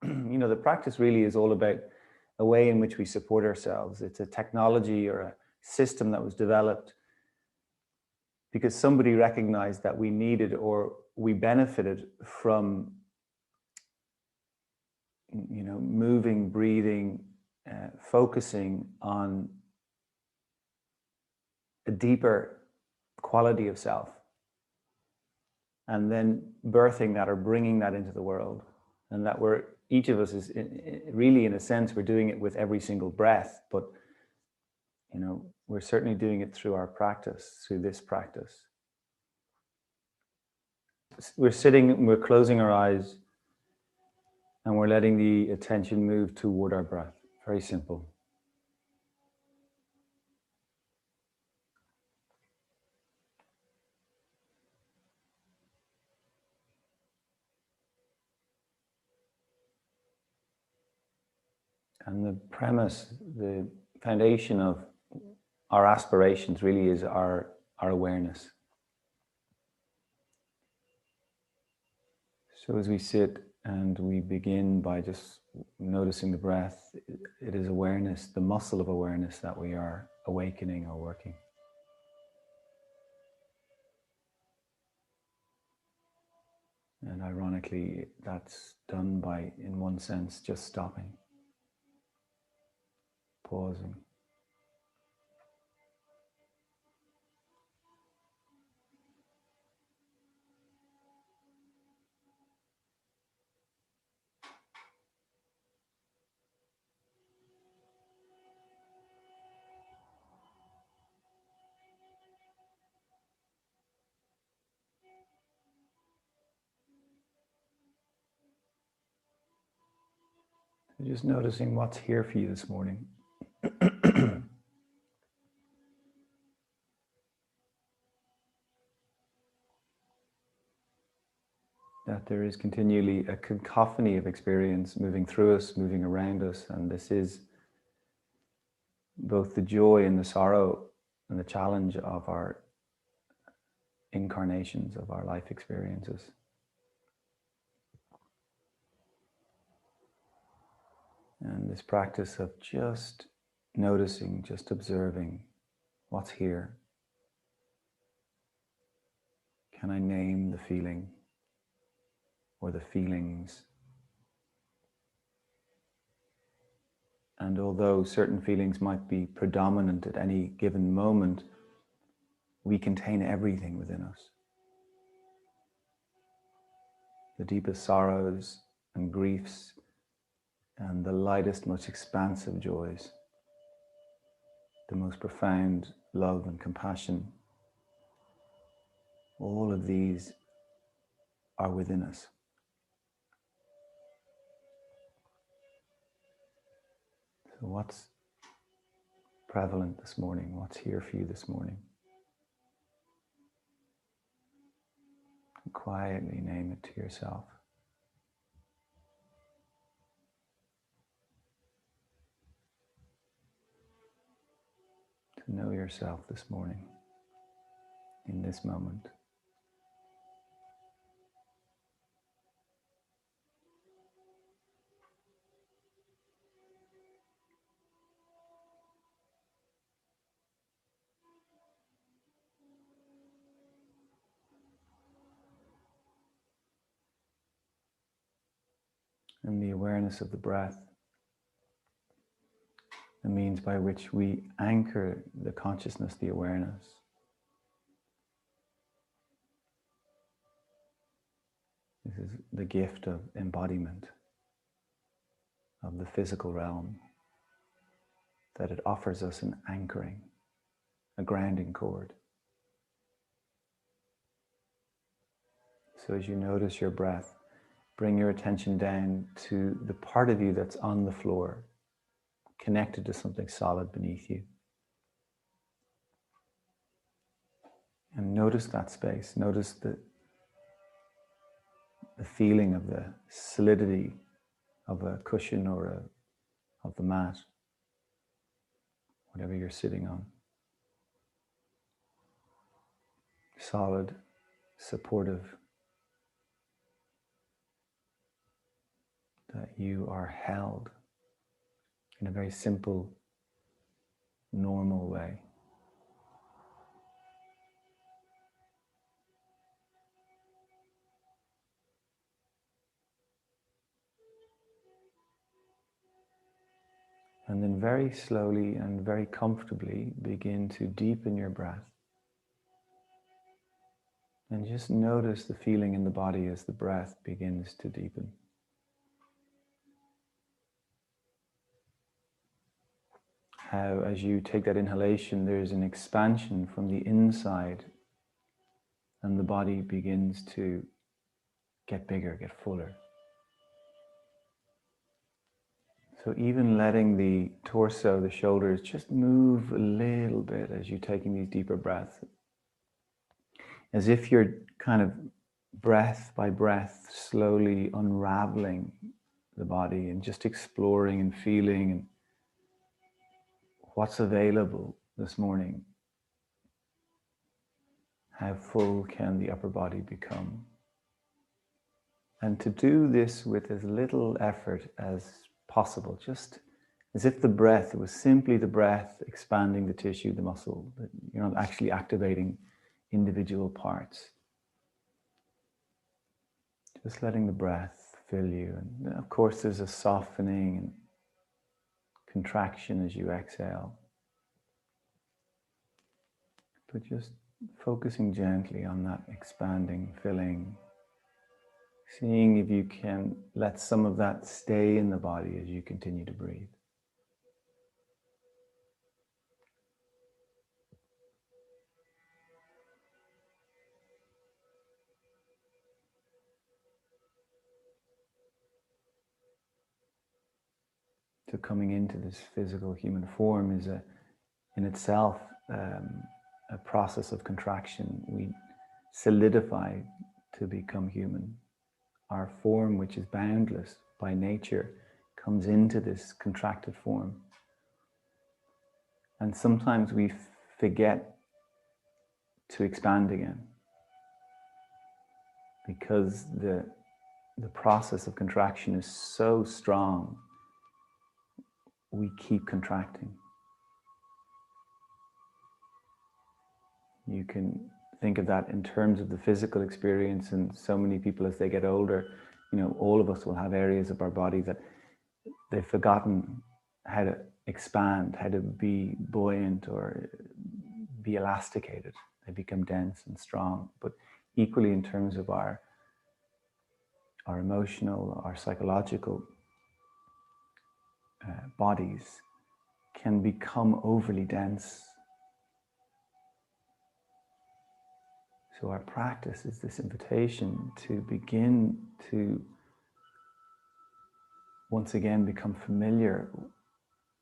The practice really is all about a way in which we support ourselves. It's a technology or a system that was developed because somebody recognized that we needed or we benefited from, moving, breathing, focusing on a deeper quality of self, and then birthing that or bringing that into the world. And that each of us is really, in a sense, we're doing it with every single breath, but we're certainly doing it through our practice, through this practice. We're sitting, we're closing our eyes, and we're letting the attention move toward our breath. Very simple. And the premise, the foundation of our aspirations really is our awareness. So as we sit and we begin by just noticing the breath, it is awareness, the muscle of awareness, that we are awakening or working. And ironically, that's done by, in one sense, just stopping, pausing. Just noticing what's here for you this morning. That there is continually a cacophony of experience moving through us, moving around us, and this is both the joy and the sorrow and the challenge of our incarnations, of our life experiences. And this practice of just noticing, just observing what's here. Can I name the feeling or the feelings? And although certain feelings might be predominant at any given moment, we contain everything within us. The deepest sorrows and griefs and the lightest, most expansive joys, the most profound love and compassion, all of these are within us. So what's prevalent this morning? What's here for you this morning? And quietly name it to yourself. To know yourself this morning, in this moment. And the awareness of the breath, the means by which we anchor the consciousness, the awareness. This is the gift of embodiment of the physical realm, that it offers us an anchoring, a grounding cord. So as you notice your breath, bring your attention down to the part of you that's on the floor, connected to something solid beneath you. And notice that space. Notice the feeling of the solidity of a cushion or of the mat, whatever you're sitting on. Solid, supportive, that you are held in a very simple, normal way. And then very slowly and very comfortably begin to deepen your breath. And just notice the feeling in the body as the breath begins to deepen. How as you take that inhalation, there's an expansion from the inside and the body begins to get bigger, get fuller. So even letting the torso, the shoulders just move a little bit as you're taking these deeper breaths. As if you're kind of breath by breath slowly unraveling the body and just exploring and feeling what's available this morning. How full can the upper body become? And to do this with as little effort as possible, just as if the breath was simply the breath expanding the tissue, the muscle, that you're not actually activating individual parts. Just letting the breath fill you. And of course there's a softening and contraction as you exhale. But just focusing gently on that expanding, filling, seeing if you can let some of that stay in the body as you continue to breathe. So coming into this physical human form is in itself a process of contraction. We solidify to become human. Our form, which is boundless by nature, comes into this contracted form. And sometimes we forget to expand again because the process of contraction is so strong, we keep contracting. You can think of that in terms of the physical experience, and so many people as they get older, all of us will have areas of our body that they've forgotten how to expand, how to be buoyant or be elasticated. They become dense and strong. But equally in terms of our emotional, our psychological bodies can become overly dense. So our practice is this invitation to begin to once again become familiar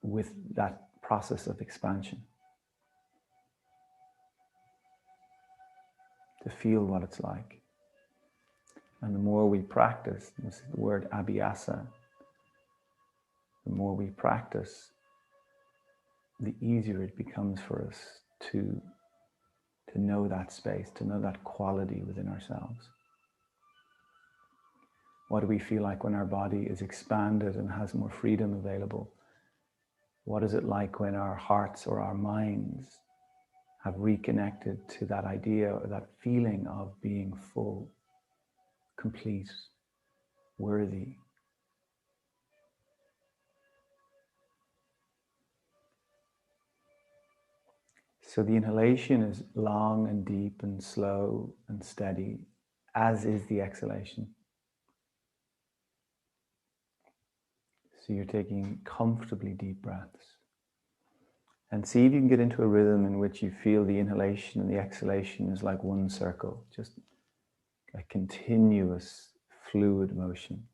with that process of expansion. To feel what it's like. And the more we practice, this is the word abhyasa, the more we practice, the easier it becomes for us to know that space, to know that quality within ourselves. What do we feel like when our body is expanded and has more freedom available? What is it like when our hearts or our minds have reconnected to that idea or that feeling of being full, complete, worthy? So the inhalation is long and deep and slow and steady, as is the exhalation. So you're taking comfortably deep breaths. And see if you can get into a rhythm in which you feel the inhalation and the exhalation is like one circle, just a continuous fluid motion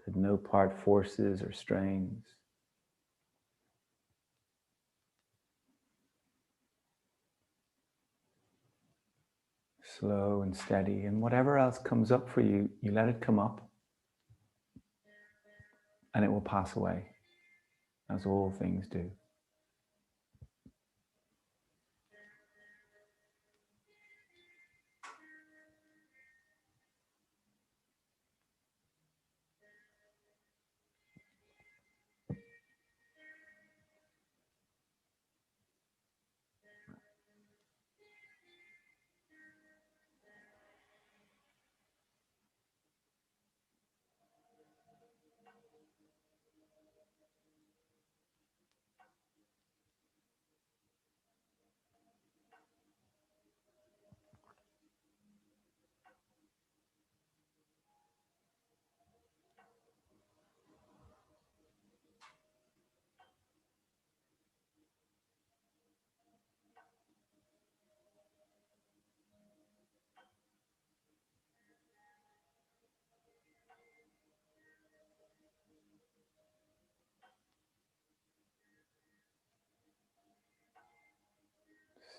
that no part forces or strains. Slow and steady, and whatever else comes up for you, you let it come up and it will pass away, as all things do.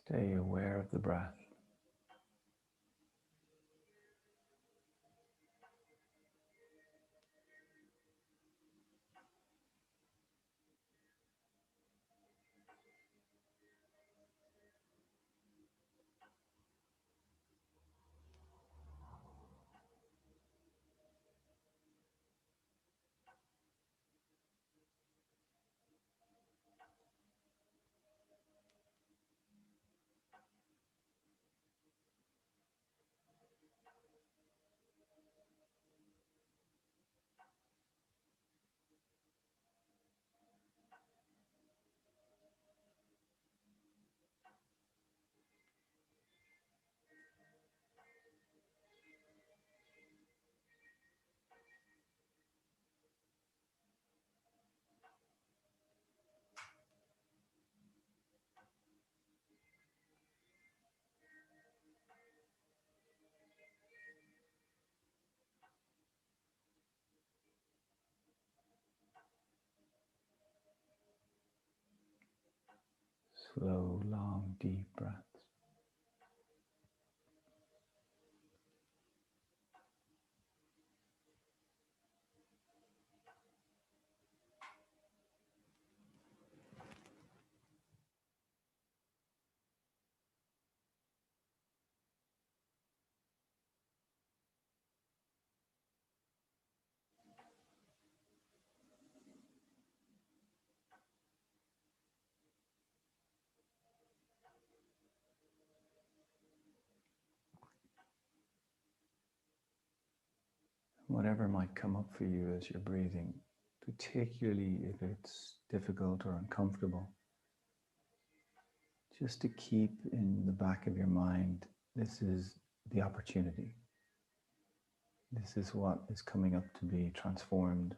Stay aware of the breath. Slow, long, deep breaths. Whatever might come up for you as you're breathing, particularly if it's difficult or uncomfortable, just to keep in the back of your mind, this is the opportunity. This is what is coming up to be transformed.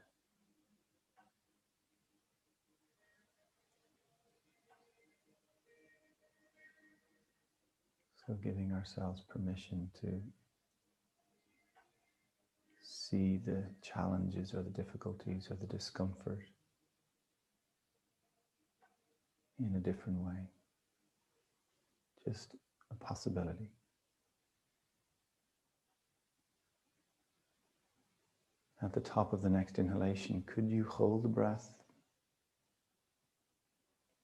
So giving ourselves permission to see the challenges or the difficulties or the discomfort in a different way. Just a possibility. At the top of the next inhalation, could you hold the breath?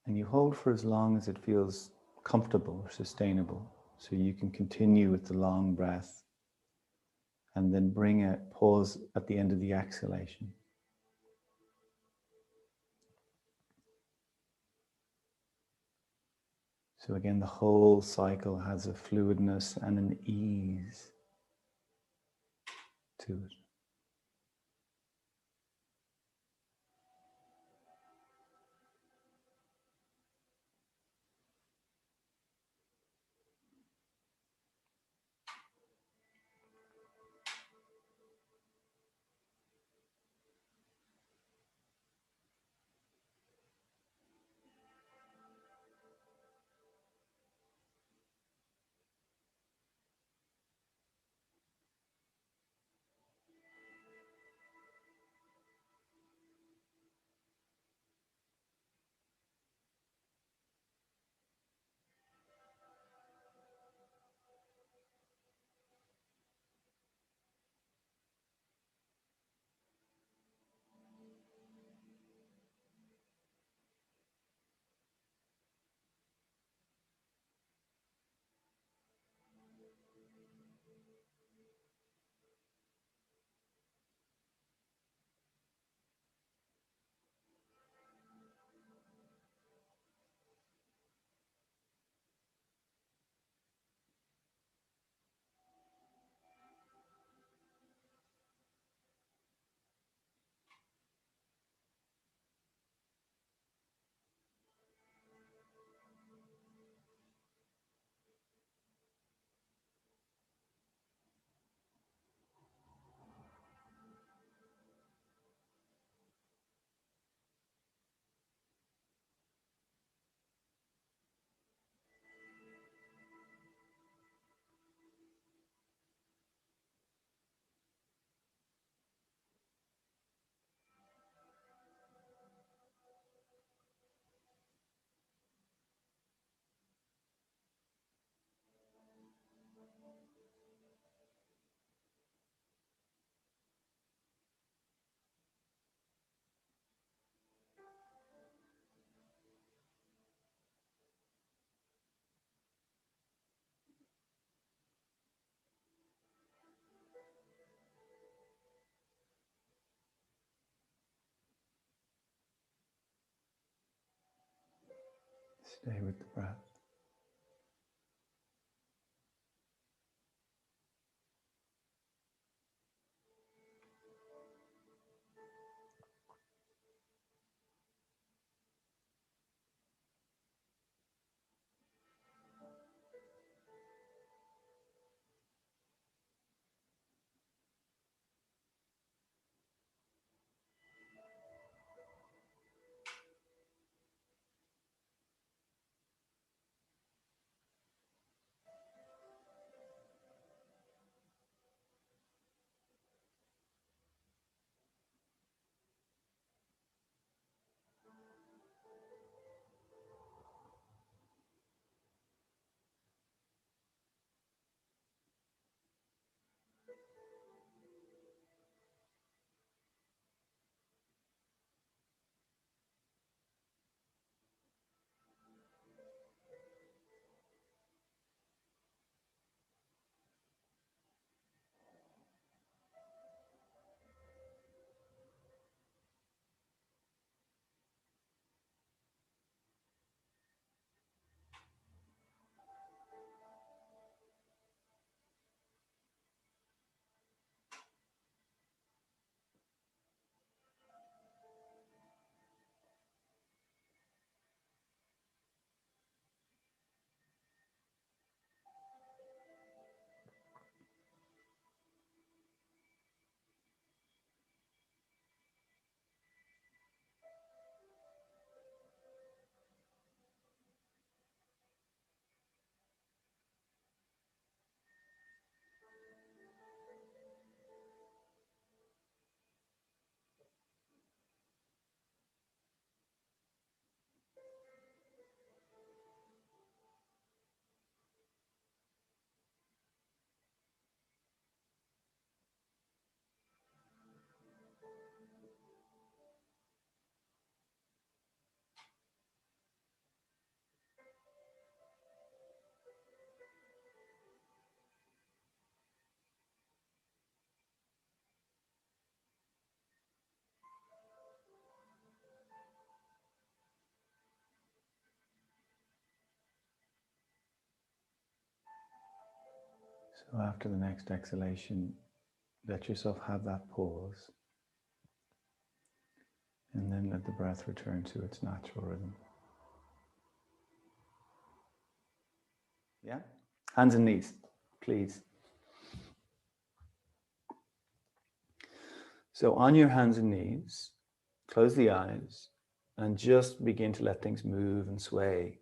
And you hold for as long as it feels comfortable or sustainable. So you can continue with the long breath and then bring a pause at the end of the exhalation. So again, the whole cycle has a fluidness and an ease to it. Stay with the breath. So after the next exhalation, let yourself have that pause, and then let the breath return to its natural rhythm. Yeah? Hands and knees, please. So on your hands and knees, close the eyes and just begin to let things move and sway.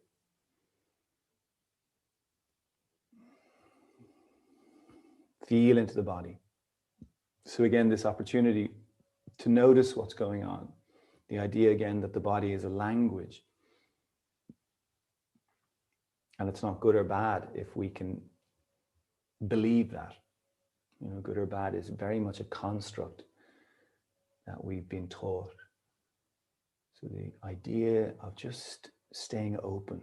Feel into the body. So again, this opportunity to notice what's going on. The idea again that the body is a language. And it's not good or bad if we can believe that. You know, good or bad is very much a construct that we've been taught. So the idea of just staying open,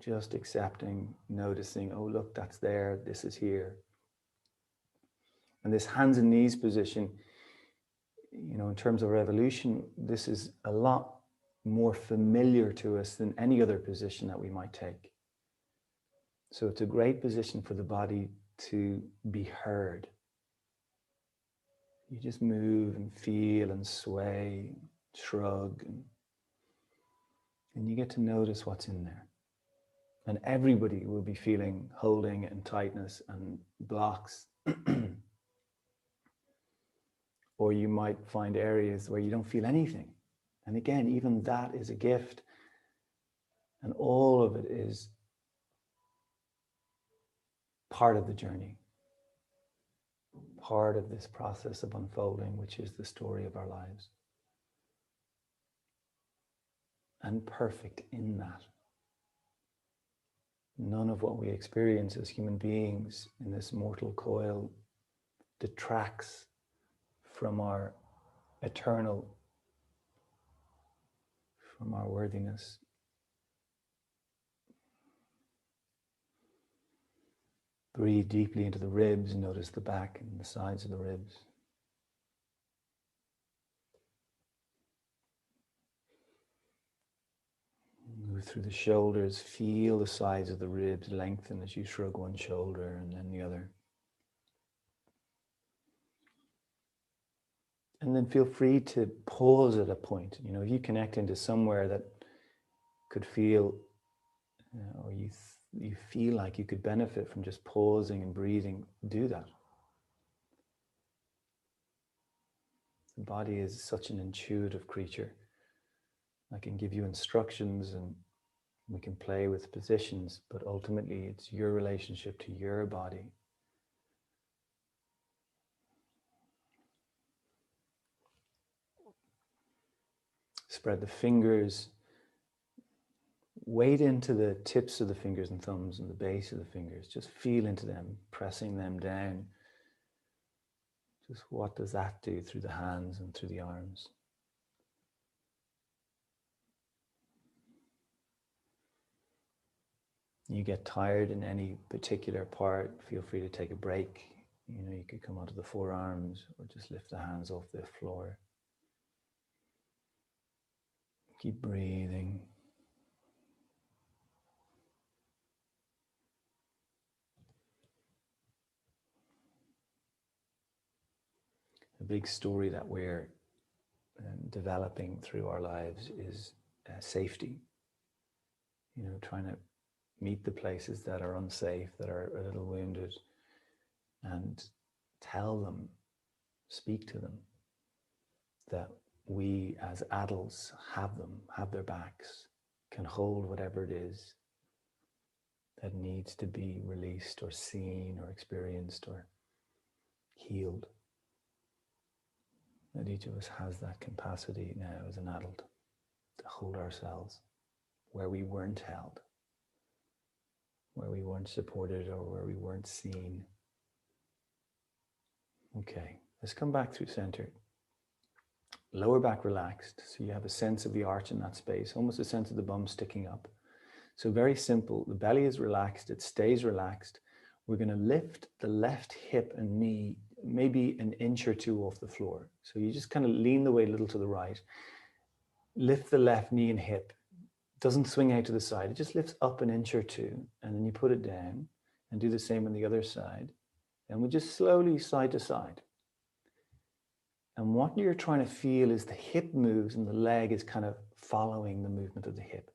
just accepting, noticing, oh, look, that's there, this is here. And this hands and knees position, you know, in terms of evolution, this is a lot more familiar to us than any other position that we might take. So it's a great position for the body to be heard. You just move and feel and sway, shrug, and you get to notice what's in there. And everybody will be feeling holding and tightness and blocks. Or you might find areas where you don't feel anything. And again, even that is a gift. And all of it is part of the journey, part of this process of unfolding, which is the story of our lives. And perfect in that. None of what we experience as human beings in this mortal coil detracts from our eternal, from our worthiness. Breathe deeply into the ribs and notice the back and the sides of the ribs. Move through the shoulders, feel the sides of the ribs lengthen as you shrug one shoulder and then the other. And then feel free to pause at a point. You know, if you connect into somewhere that could feel, or you feel like you could benefit from just pausing and breathing, do that. The body is such an intuitive creature. I can give you instructions and we can play with positions, but ultimately it's your relationship to your body. Spread the fingers. Wade into the tips of the fingers and thumbs and the base of the fingers. Just feel into them, pressing them down. Just what does that do through the hands and through the arms? You get tired in any particular part, feel free to take a break. You know, you could come onto the forearms or just lift the hands off the floor. Keep breathing. A big story that we're developing through our lives is safety. You know, trying to meet the places that are unsafe, that are a little wounded, and tell them, speak to them, that we as adults have them, have their backs, can hold whatever it is that needs to be released or seen or experienced or healed. That each of us has that capacity now as an adult to hold ourselves where we weren't held, where we weren't supported or where we weren't seen. Okay, let's come back through center. Lower back relaxed, so you have a sense of the arch in that space, almost a sense of the bum sticking up. So very simple, the belly is relaxed, it stays relaxed. We're going to lift the left hip and knee maybe an inch or two off the floor. So you just kind of lean the weight a little to the right, lift the left knee and hip. It doesn't swing out to the side, it just lifts up an inch or two, and then you put it down and do the same on the other side. And we just slowly side to side. And what you're trying to feel is the hip moves and the leg is kind of following the movement of the hip.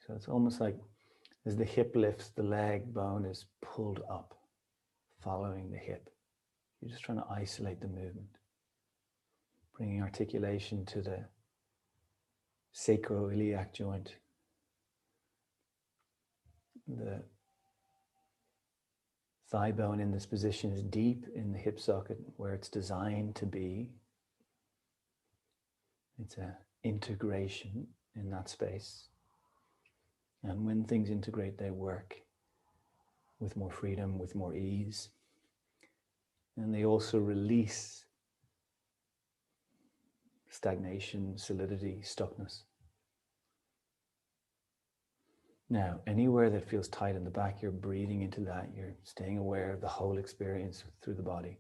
So it's almost like as the hip lifts, the leg bone is pulled up, following the hip. You're just trying to isolate the movement, bringing articulation to the sacroiliac joint, the thigh bone in this position is deep in the hip socket where it's designed to be. It's an integration in that space. And when things integrate, they work with more freedom, with more ease. And they also release stagnation, solidity, stuckness. Now, anywhere that feels tight in the back, you're breathing into that. You're staying aware of the whole experience through the body.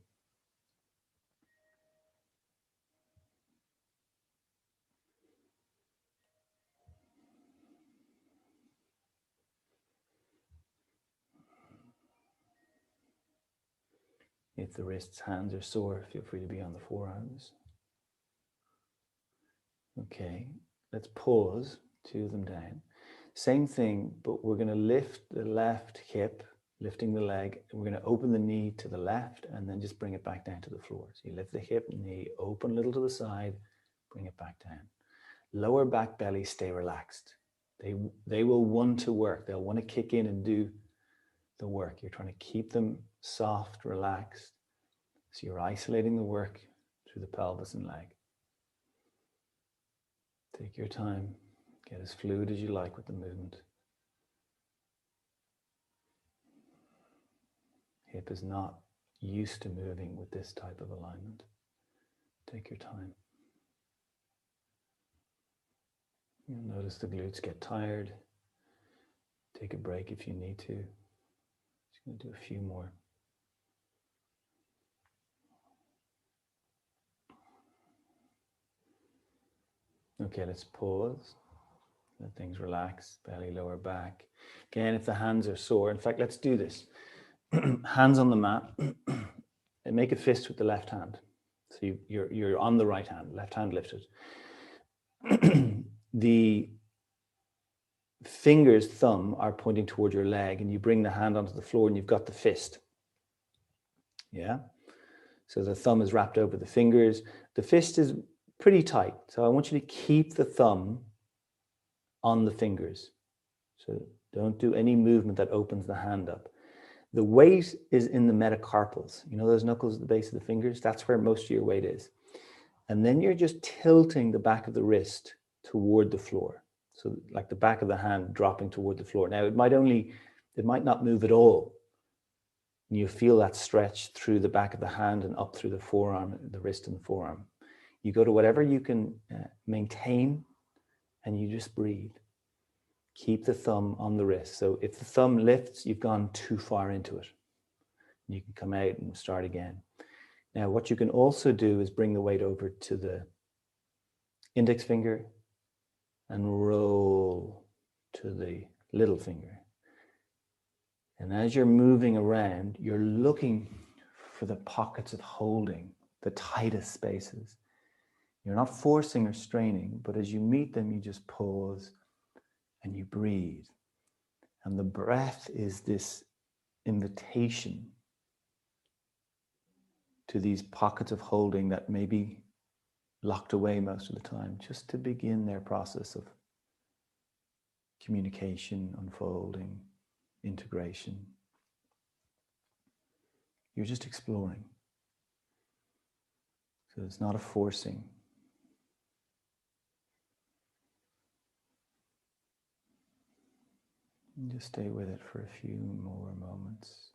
If the wrists, hands are sore, feel free to be on the forearms. Okay, let's pause, two of them down. Same thing, but we're going to lift the left hip, lifting the leg, and we're going to open the knee to the left and then just bring it back down to the floor. So you lift the hip, knee, open a little to the side, bring it back down. Lower back, belly, stay relaxed. They will want to work. They'll want to kick in and do the work. You're trying to keep them soft, relaxed. So you're isolating the work through the pelvis and leg. Take your time. Get as fluid as you like with the movement. Hip is not used to moving with this type of alignment. Take your time. You'll notice the glutes get tired. Take a break if you need to. Just going to do a few more. Okay, let's pause. Let things relax, belly, lower back. Again, if the hands are sore, in fact, let's do this. Hands on the mat, and make a fist with the left hand. So you're on the right hand, left hand lifted. The fingers, thumb, are pointing toward your leg, and you bring the hand onto the floor and you've got the fist. Yeah? So the thumb is wrapped over the fingers. The fist is pretty tight. So I want you to keep the thumb on the fingers. So don't do any movement that opens the hand up. The weight is in the metacarpals. You know those knuckles at the base of the fingers? That's where most of your weight is. And then you're just tilting the back of the wrist toward the floor. So like the back of the hand dropping toward the floor. Now it might not move at all. And you feel that stretch through the back of the hand and up through the forearm, the wrist and the forearm. You go to whatever you can maintain, and you just breathe. Keep the thumb on the wrist. So if the thumb lifts, you've gone too far into it. You can come out and start again. Now, what you can also do is bring the weight over to the index finger and roll to the little finger. And as you're moving around, you're looking for the pockets of holding, the tightest spaces. You're not forcing or straining, but as you meet them, you just pause and you breathe. And the breath is this invitation to these pockets of holding that may be locked away most of the time, just to begin their process of communication, unfolding, integration. You're just exploring. So it's not a forcing. And just stay with it for a few more moments.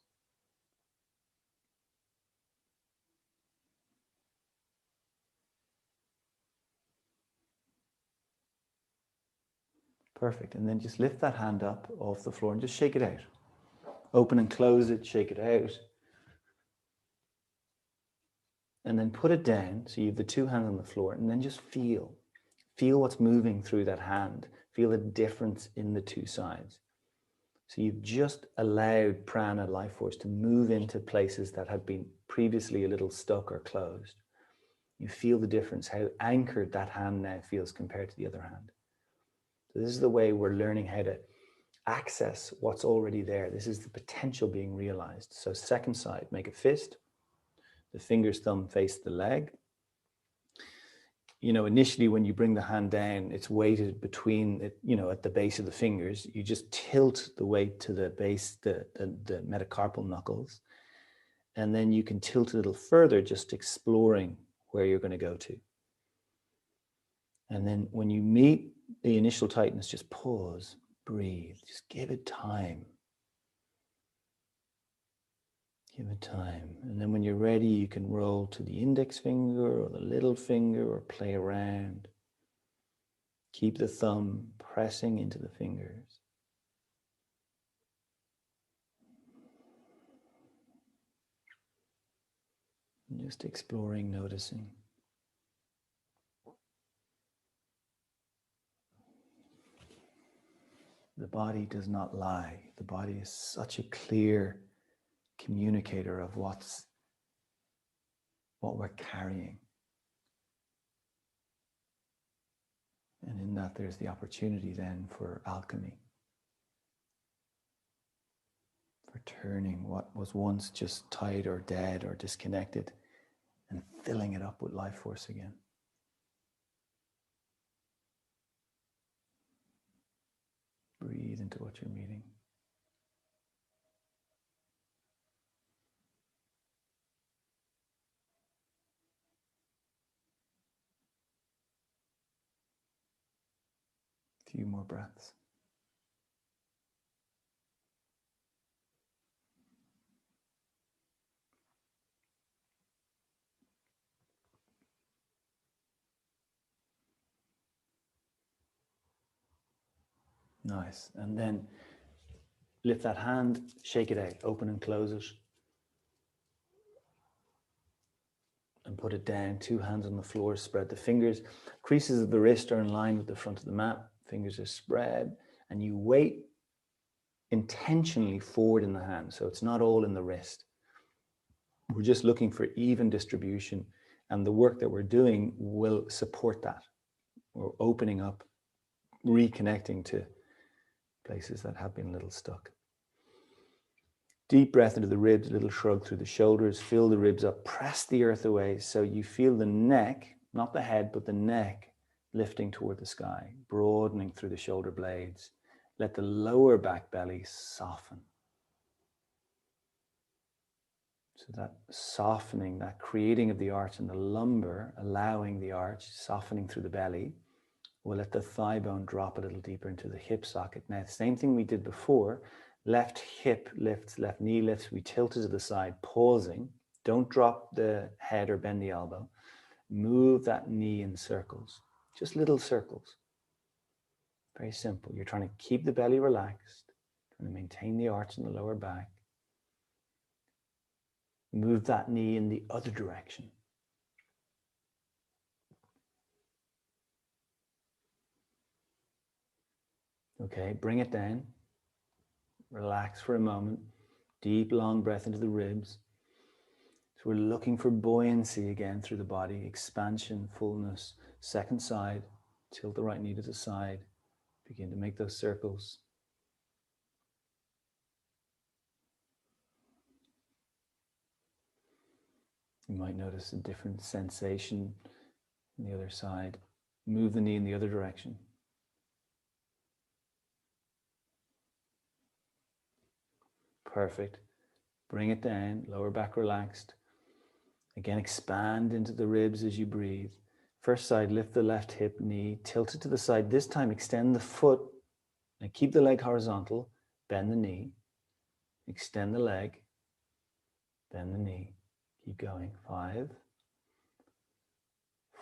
Perfect. And then just lift that hand up off the floor and just shake it out. Open and close it, shake it out. And then put it down. So you have the two hands on the floor, and then just feel. Feel what's moving through that hand. Feel the difference in the two sides. So you've just allowed prana, life force, to move into places that had been previously a little stuck or closed. You feel the difference, how anchored that hand now feels compared to the other hand. So this is the way we're learning how to access what's already there. This is the potential being realized. So second side, make a fist. The fingers, thumb face the leg. You know, initially when you bring the hand down, it's weighted between it, you know, at the base of the fingers. You just tilt the weight to the base, the metacarpal knuckles. And then you can tilt a little further, just exploring where you're going to go to. And then when you meet the initial tightness, just pause, breathe, just give it time. Give it time. And then when you're ready, you can roll to the index finger or the little finger or play around. Keep the thumb pressing into the fingers. And just exploring, noticing. The body does not lie. The body is such a clear communicator of what we're carrying. And in that, there's the opportunity then for alchemy, for turning what was once just tight or dead or disconnected and filling it up with life force again. Breathe into what you're meeting. A few more breaths. Nice. And then lift that hand, shake it out, open and close it. And put it down, two hands on the floor, spread the fingers. Creases of the wrist are in line with the front of the mat. Fingers are spread, and you weight intentionally forward in the hand. So it's not all in the wrist. We're just looking for even distribution, and the work that we're doing will support that. We're opening up, reconnecting to places that have been a little stuck. Deep breath into the ribs, a little shrug through the shoulders, fill the ribs up, press the earth away so you feel the neck, not the head, but the neck lifting toward the sky, broadening through the shoulder blades. Let the lower back belly soften. So that softening, that creating of the arch in the lumbar, allowing the arch, softening through the belly, will let the thigh bone drop a little deeper into the hip socket. Now, same thing we did before. Left hip lifts, left knee lifts. We tilt it to the side, pausing. Don't drop the head or bend the elbow. Move that knee in circles, just little circles. Very simple. You're trying to keep the belly relaxed, trying to maintain the arch in the lower back. Move that knee in the other direction. Okay, bring it down. Relax for a moment. Deep, long breath into the ribs. So we're looking for buoyancy again through the body, expansion, fullness. Second side, tilt the right knee to the side. Begin to make those circles. You might notice a different sensation on the other side. Move the knee in the other direction. Perfect. Bring it down, lower back relaxed. Again, expand into the ribs as you breathe. First side, lift the left hip, knee, tilt it to the side. This time, extend the foot. Now keep the leg horizontal, bend the knee, extend the leg, bend the knee. Keep going. 5,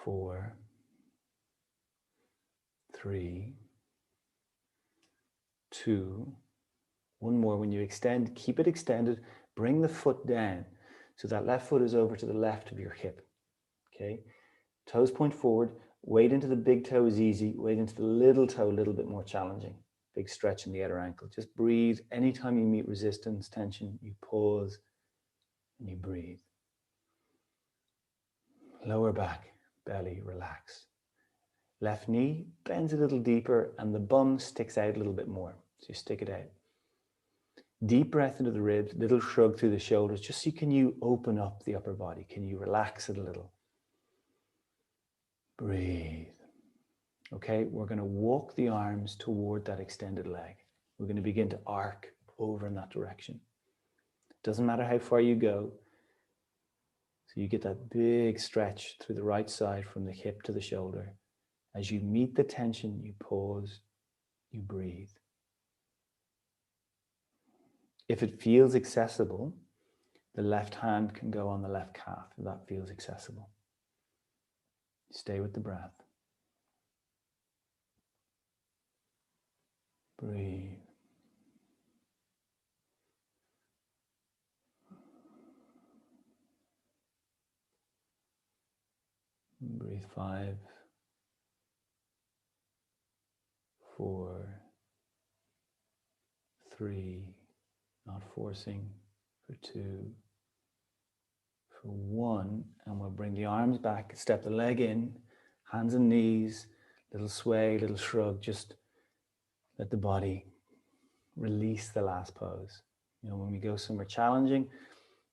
4, 3, 2, one more. When you extend, keep it extended. Bring the foot down so that left foot is over to the left of your hip. Okay? Toes point forward. Weight into the big toe is easy. Weight into the little toe a little bit more challenging. Big stretch in the outer ankle. Just breathe. Anytime you meet resistance, tension, you pause and you breathe. Lower back, belly, relax. Left knee bends a little deeper and the bum sticks out a little bit more. So you stick it out. Deep breath into the ribs, little shrug through the shoulders, just so can you open up the upper body? Can you relax it a little? Breathe. Okay, we're going to walk the arms toward that extended leg. We're going to begin to arc over in that direction. Doesn't matter how far you go. So you get that big stretch through the right side from the hip to the shoulder. As you meet the tension, you pause, you breathe. If it feels accessible, the left hand can go on the left calf if that feels accessible. Stay with the breath. Breathe. Breathe. 5, 4, 3, not forcing, for 2, for 1, and we'll bring the arms back, step the leg in, hands and knees, little sway, little shrug, just let the body release the last pose. You know, when we go somewhere challenging,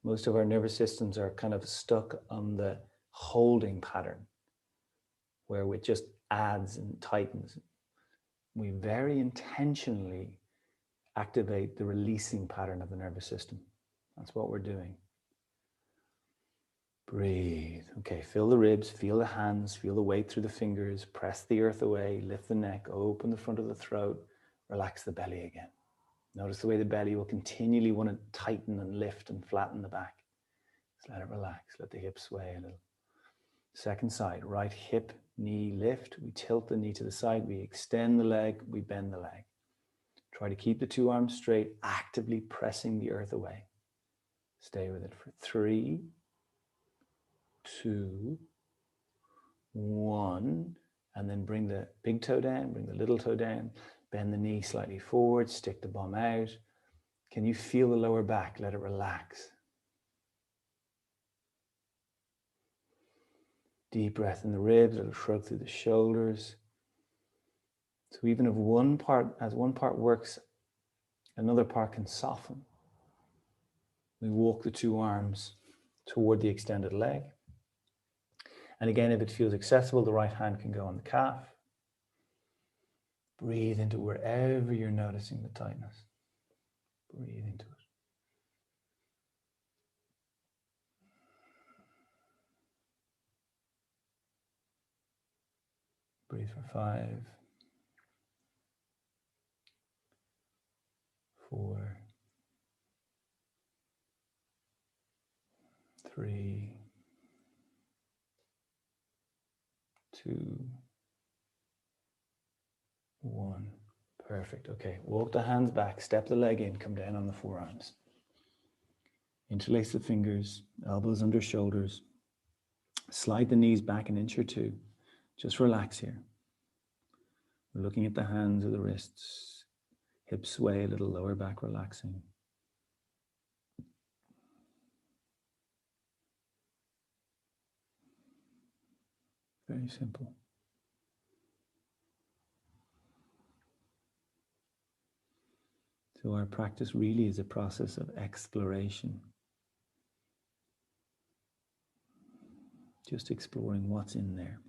most of our nervous systems are kind of stuck on the holding pattern, where it just adds and tightens. We very intentionally activate the releasing pattern of the nervous system. That's what we're doing. Breathe. Okay, feel the ribs, feel the hands, feel the weight through the fingers, press the earth away, lift the neck, open the front of the throat, relax the belly again. Notice the way the belly will continually want to tighten and lift and flatten the back. Just let it relax, let the hips sway a little. Second side, right hip, knee lift. We tilt the knee to the side, we extend the leg, we bend the leg. Try to keep the two arms straight, actively pressing the earth away. Stay with it for 3, 2, 1. And then bring the big toe down, bring the little toe down, bend the knee slightly forward, stick the bum out. Can you feel the lower back? Let it relax. Deep breath in the ribs, it'll shrug through the shoulders. So even if one part works, another part can soften. We walk the two arms toward the extended leg. And again, if it feels accessible, the right hand can go on the calf. Breathe into wherever you're noticing the tightness. Breathe into it. Breathe for 5, 4, 3, 2, 1. Perfect. Okay, walk the hands back, step the leg in, come down on the forearms. Interlace the fingers, elbows under shoulders. Slide the knees back an inch or two. Just relax here. We're looking at the hands or the wrists. Hips sway a little, lower back relaxing. Very simple. So our practice really is a process of exploration. Just exploring what's in there.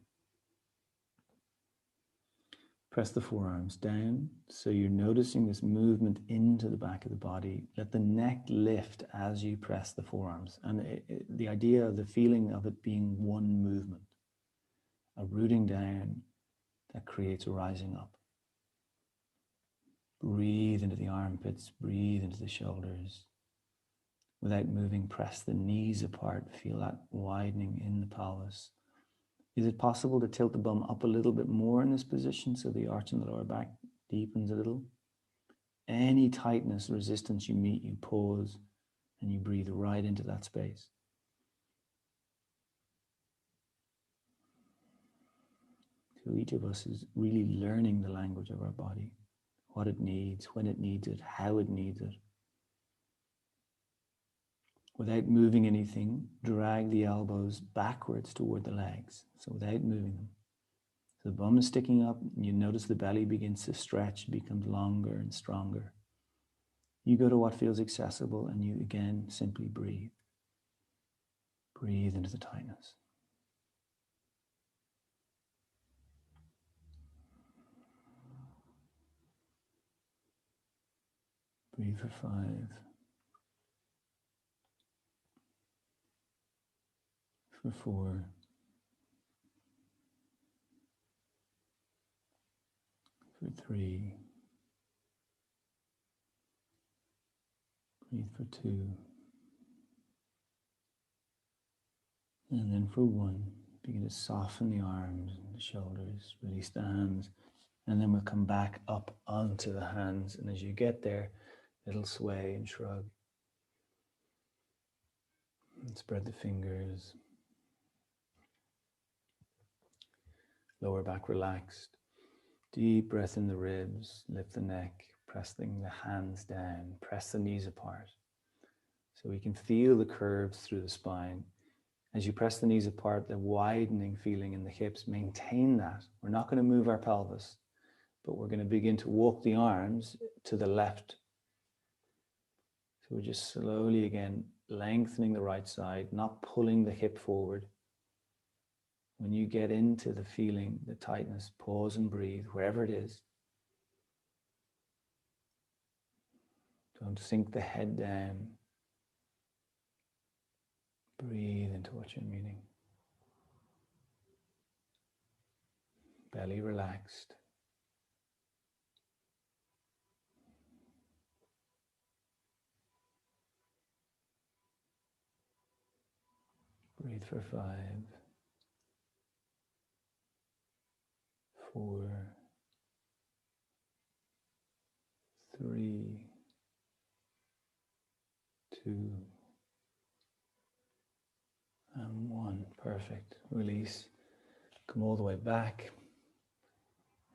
Press the forearms down, so you're noticing this movement into the back of the body. Let the neck lift as you press the forearms. And the idea of the feeling of it being one movement, a rooting down that creates a rising up. Breathe into the armpits, breathe into the shoulders. Without moving, press the knees apart. Feel that widening in the pelvis. Is it possible to tilt the bum up a little bit more in this position so the arch in the lower back deepens a little? Any tightness, resistance you meet, you pause and you breathe right into that space. So each of us is really learning the language of our body, what it needs, when it needs it, how it needs it. Without moving anything, drag the elbows backwards toward the legs. So without moving them. So the bum is sticking up, and you notice the belly begins to stretch, becomes longer and stronger. You go to what feels accessible, and you again simply breathe. Breathe into the tightness. Breathe for 5. For 4. For 3. Breathe for 2. And then for 1, begin to soften the arms and the shoulders, release the hands, and then we'll come back up onto the hands. And as you get there, it'll sway and shrug. And spread the fingers. Lower back relaxed. Deep breath in the ribs, lift the neck, pressing the hands down, press the knees apart. So we can feel the curves through the spine. As you press the knees apart, the widening feeling in the hips, maintain that. We're not going to move our pelvis, but we're going to begin to walk the arms to the left. So we're just slowly again lengthening the right side, not pulling the hip forward. When you get into the feeling, the tightness, pause and breathe, wherever it is. Don't sink the head down. Breathe into what you're meaning. Belly relaxed. Breathe for 5, 4, 3, 2, and 1. Perfect. Release. Come all the way back.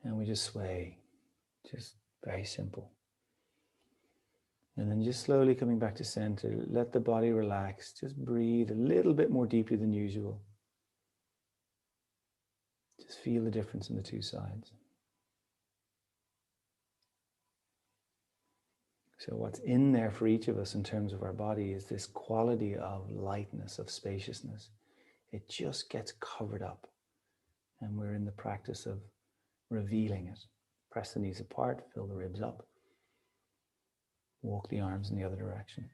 And we just sway, just very simple. And then just slowly coming back to center, let the body relax, just breathe a little bit more deeply than usual. Just feel the difference in the two sides. So what's in there for each of us in terms of our body is this quality of lightness, of spaciousness. It just gets covered up. And we're in the practice of revealing it. Press the knees apart, fill the ribs up. Walk the arms in the other direction.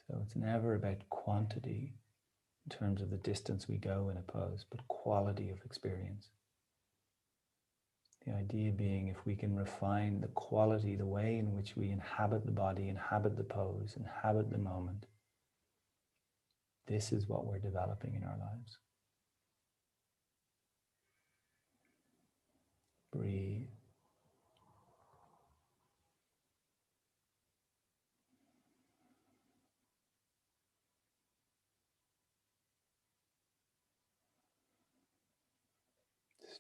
So it's never about quantity in terms of the distance we go in a pose, but quality of experience. The idea being, if we can refine the quality, the way in which we inhabit the body, inhabit the pose, inhabit the moment, this is what we're developing in our lives. Breathe.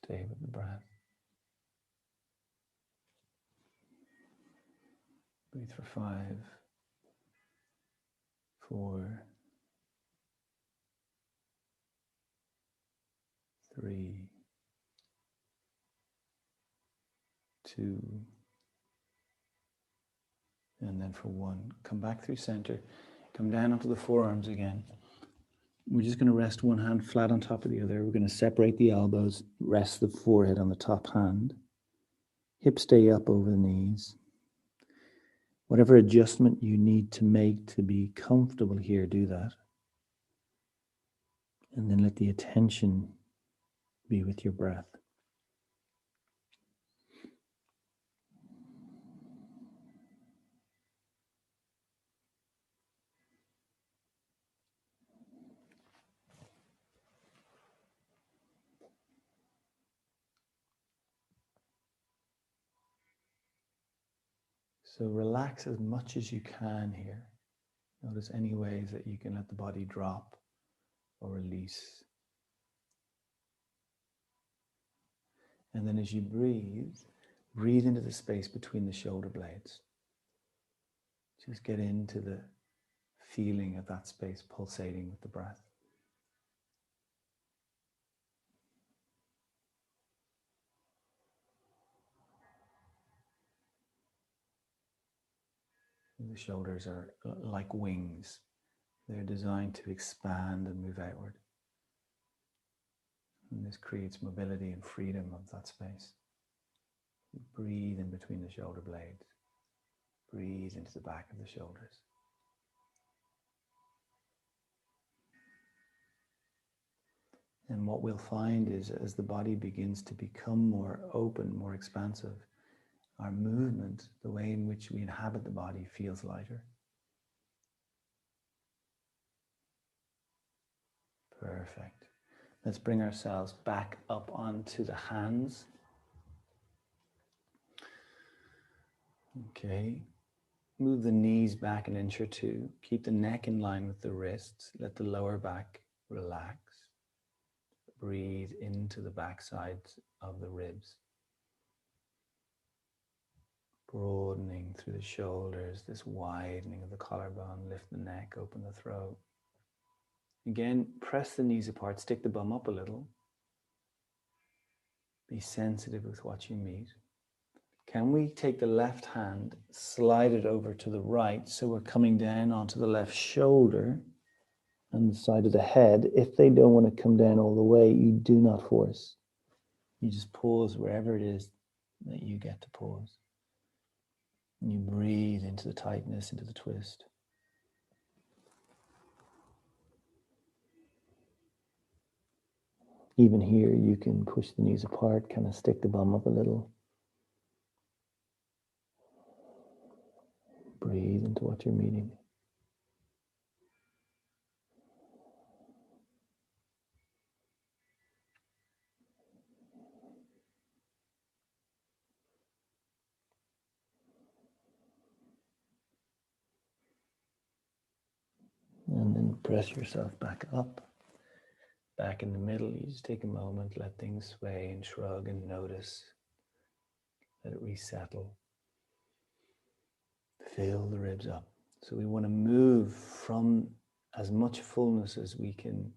Stay with the breath. Breathe for 5, 4, 3, 2, and then for 1. Come back through center. Come down onto the forearms again. We're just going to rest one hand flat on top of the other. We're going to separate the elbows, rest the forehead on the top hand. Hips stay up over the knees. Whatever adjustment you need to make to be comfortable here, do that. And then let the attention be with your breath. So relax as much as you can here. Notice any ways that you can let the body drop or release. And then as you breathe, breathe into the space between the shoulder blades. Just get into the feeling of that space pulsating with the breath. The shoulders are like wings. They're designed to expand and move outward. And this creates mobility and freedom of that space. Breathe in between the shoulder blades. Breathe into the back of the shoulders. And what we'll find is, as the body begins to become more open, more expansive, our movement, the way in which we inhabit the body, feels lighter. Perfect. Let's bring ourselves back up onto the hands. Okay. Move the knees back an inch or two. Keep the neck in line with the wrists. Let the lower back relax. Breathe into the back sides of the ribs. Broadening through the shoulders, this widening of the collarbone. Lift the neck, open the throat. Again, press the knees apart, stick the bum up a little. Be sensitive with what you meet. Can we take the left hand, slide it over to the right, so we're coming down onto the left shoulder and the side of the head. If they don't want to come down all the way, you do not force. You just pause wherever it is that you get to pause. And you breathe into the tightness, into the twist. Even here, you can push the knees apart, kind of stick the bum up a little. Breathe into what you're meeting. And then press yourself back up. Back in the middle, you just take a moment, let things sway and shrug and notice. Let it resettle. Fill the ribs up. So we want to move from as much fullness as we can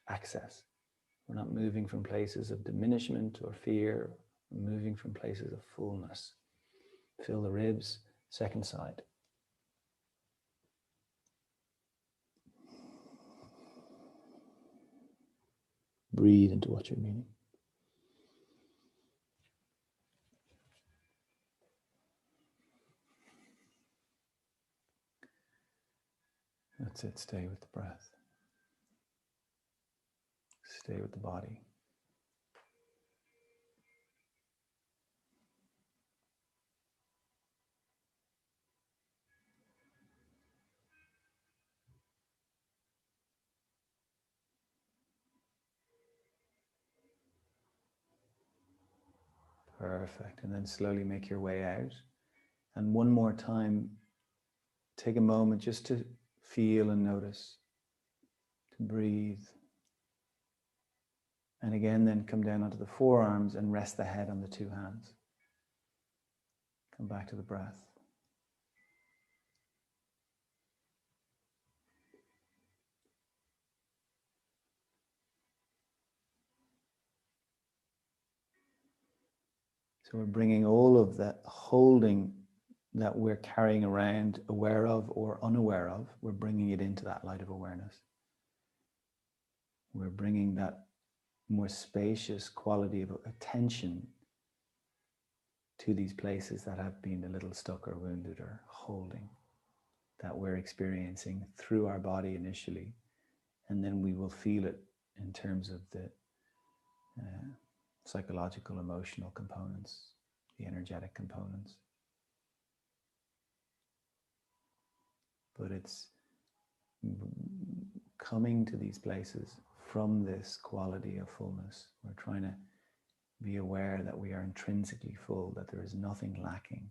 access. We're not moving from places of diminishment or fear. We're moving from places of fullness. Fill the ribs, second side. Breathe into what you're meaning. That's it. Stay with the breath. Stay with the body. Perfect. And then slowly make your way out. And one more time, take a moment just to feel and notice, to breathe. And again, then come down onto the forearms and rest the head on the two hands. Come back to the breath. So we're bringing all of that holding that we're carrying around, aware of or unaware of, we're bringing it into that light of awareness. We're bringing that more spacious quality of attention to these places that have been a little stuck or wounded or holding, that we're experiencing through our body initially, and then we will feel it in terms of the psychological, emotional components, the energetic components. But it's coming to these places from this quality of fullness. We're trying to be aware that we are intrinsically full, that there is nothing lacking,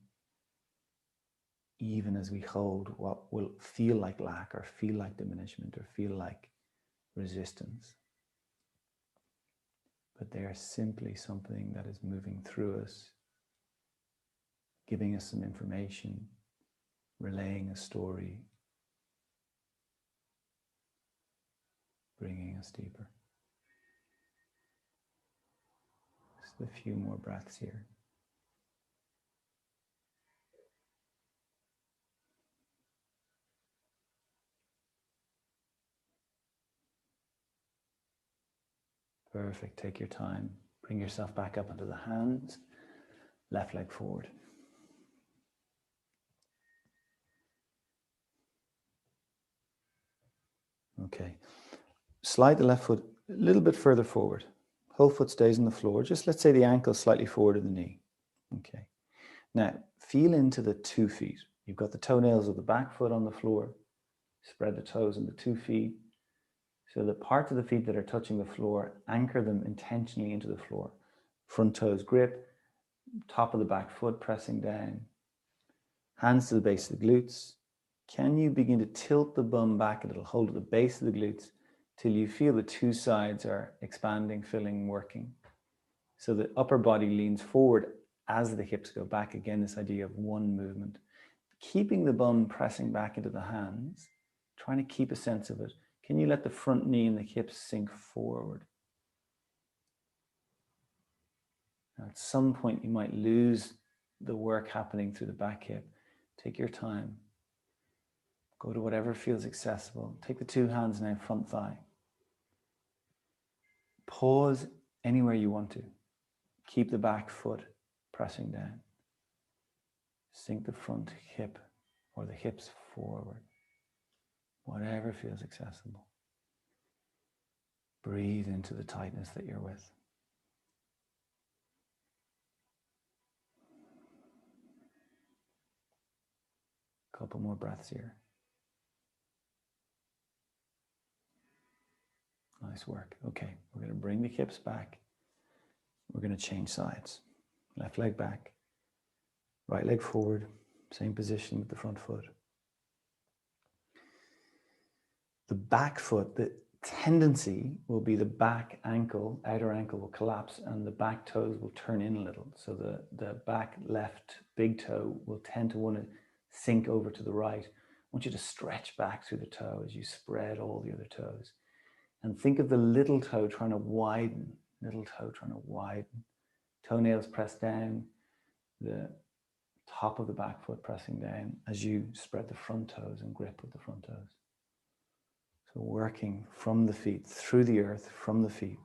even as we hold what will feel like lack or feel like diminishment or feel like resistance. But they are simply something that is moving through us, giving us some information, relaying a story, bringing us deeper. Just a few more breaths here. Perfect. Take your time. Bring yourself back up onto the hands. Left leg forward. Okay. Slide the left foot a little bit further forward. Whole foot stays on the floor. Just let's say the ankle slightly forward of the knee. Okay. Now, feel into the 2 feet. You've got the toenails of the back foot on the floor. Spread the toes on the 2 feet. So the parts of the feet that are touching the floor, anchor them intentionally into the floor. Front toes grip, top of the back foot pressing down. Hands to the base of the glutes. Can you begin to tilt the bum back a little? Hold at the base of the glutes till you feel the two sides are expanding, filling, working. So the upper body leans forward as the hips go back. Again, this idea of one movement. Keeping the bum pressing back into the hands, trying to keep a sense of it. Can you let the front knee and the hips sink forward? Now, at some point, you might lose the work happening through the back hip. Take your time. Go to whatever feels accessible. Take the two hands now, front thigh. Pause anywhere you want to. Keep the back foot pressing down. Sink the front hip or the hips forward. Whatever feels accessible. Breathe into the tightness that you're with. Couple more breaths here. Nice work. Okay, we're going to bring the hips back. We're going to change sides. Left leg back. Right leg forward. Same position with the front foot. The back foot, tendency will be the back ankle, outer ankle will collapse and the back toes will turn in a little. So the back left big toe will tend to want to sink over to the right. I want you to stretch back through the toe as you spread all the other toes. And think of the little toe trying to widen, toenails pressed down, the top of the back foot pressing down as you spread the front toes and grip with the front toes. So working from the feet, through the earth, from the feet.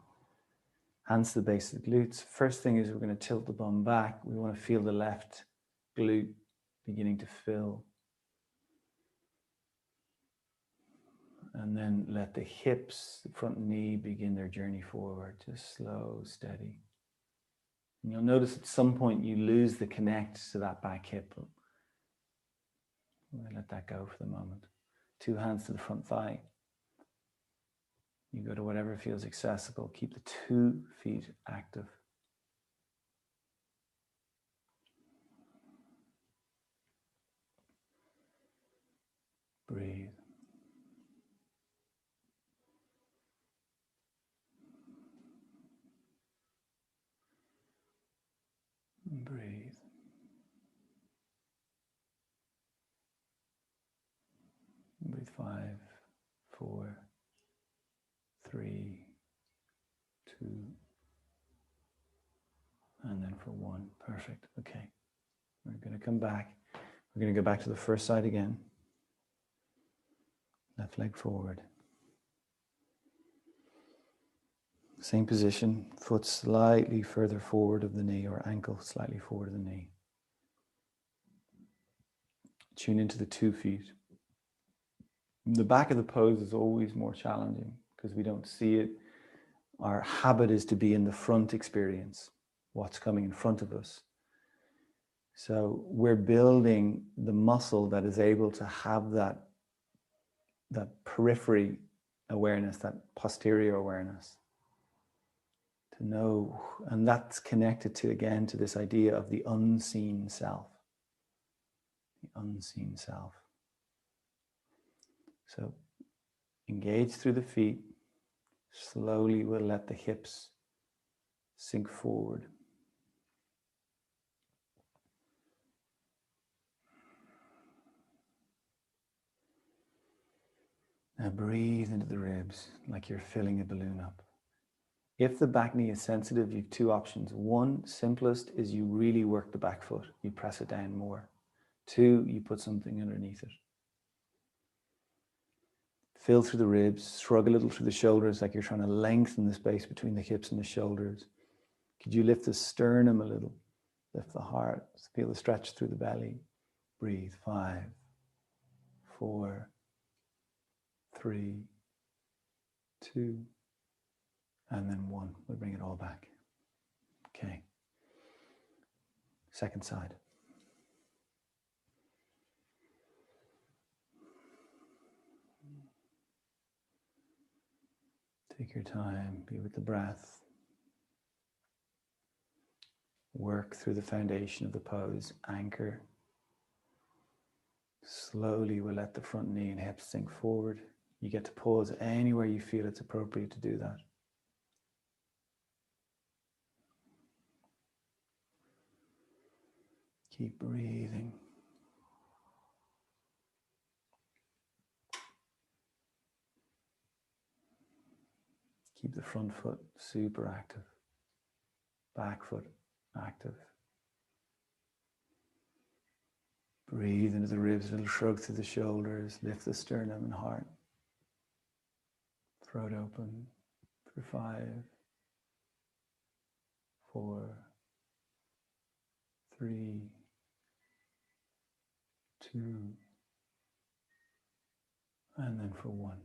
Hands to the base of the glutes. First thing is we're going to tilt the bum back. We want to feel the left glute beginning to fill. And then let the hips, the front knee begin their journey forward. Just slow, steady. And you'll notice at some point you lose the connect to that back hip. Let that go for the moment. 2 hands to the front thigh. You go to whatever feels accessible. Keep the 2 feet active. Breathe. Breathe. Breathe 5, 4, 3, 2, and then for 1. Perfect. Okay. We're going to come back. We're going to go back to the first side again. Left leg forward. Same position, foot slightly further forward of the knee, or ankle slightly forward of the knee. Tune into the 2 feet. The back of the pose is always more challenging because we don't see it. Our habit is to be in the front experience, what's coming in front of us. So we're building the muscle that is able to have that periphery awareness, that posterior awareness. To know, and that's connected to, again, to this idea of the unseen self. The unseen self. So engage through the feet. Slowly we'll let the hips sink forward. Now breathe into the ribs like you're filling a balloon up. If the back knee is sensitive, you have 2 options. 1, simplest, is you really work the back foot. You press it down more. 2, you put something underneath it. Fill through the ribs, shrug a little through the shoulders like you're trying to lengthen the space between the hips and the shoulders. Could you lift the sternum a little? Lift the heart, feel the stretch through the belly. Breathe. 5, 4, 3, 2, and then 1. We'll bring it all back. Okay. Second side. Take your time, be with the breath. Work through the foundation of the pose, anchor. Slowly we'll let the front knee and hips sink forward. You get to pause anywhere you feel it's appropriate to do that. Keep breathing. Keep the front foot super active. Back foot active. Breathe into the ribs, a little shrug through the shoulders, lift the sternum and heart. Throat open for 5, 4, 3, 2, and then for 1.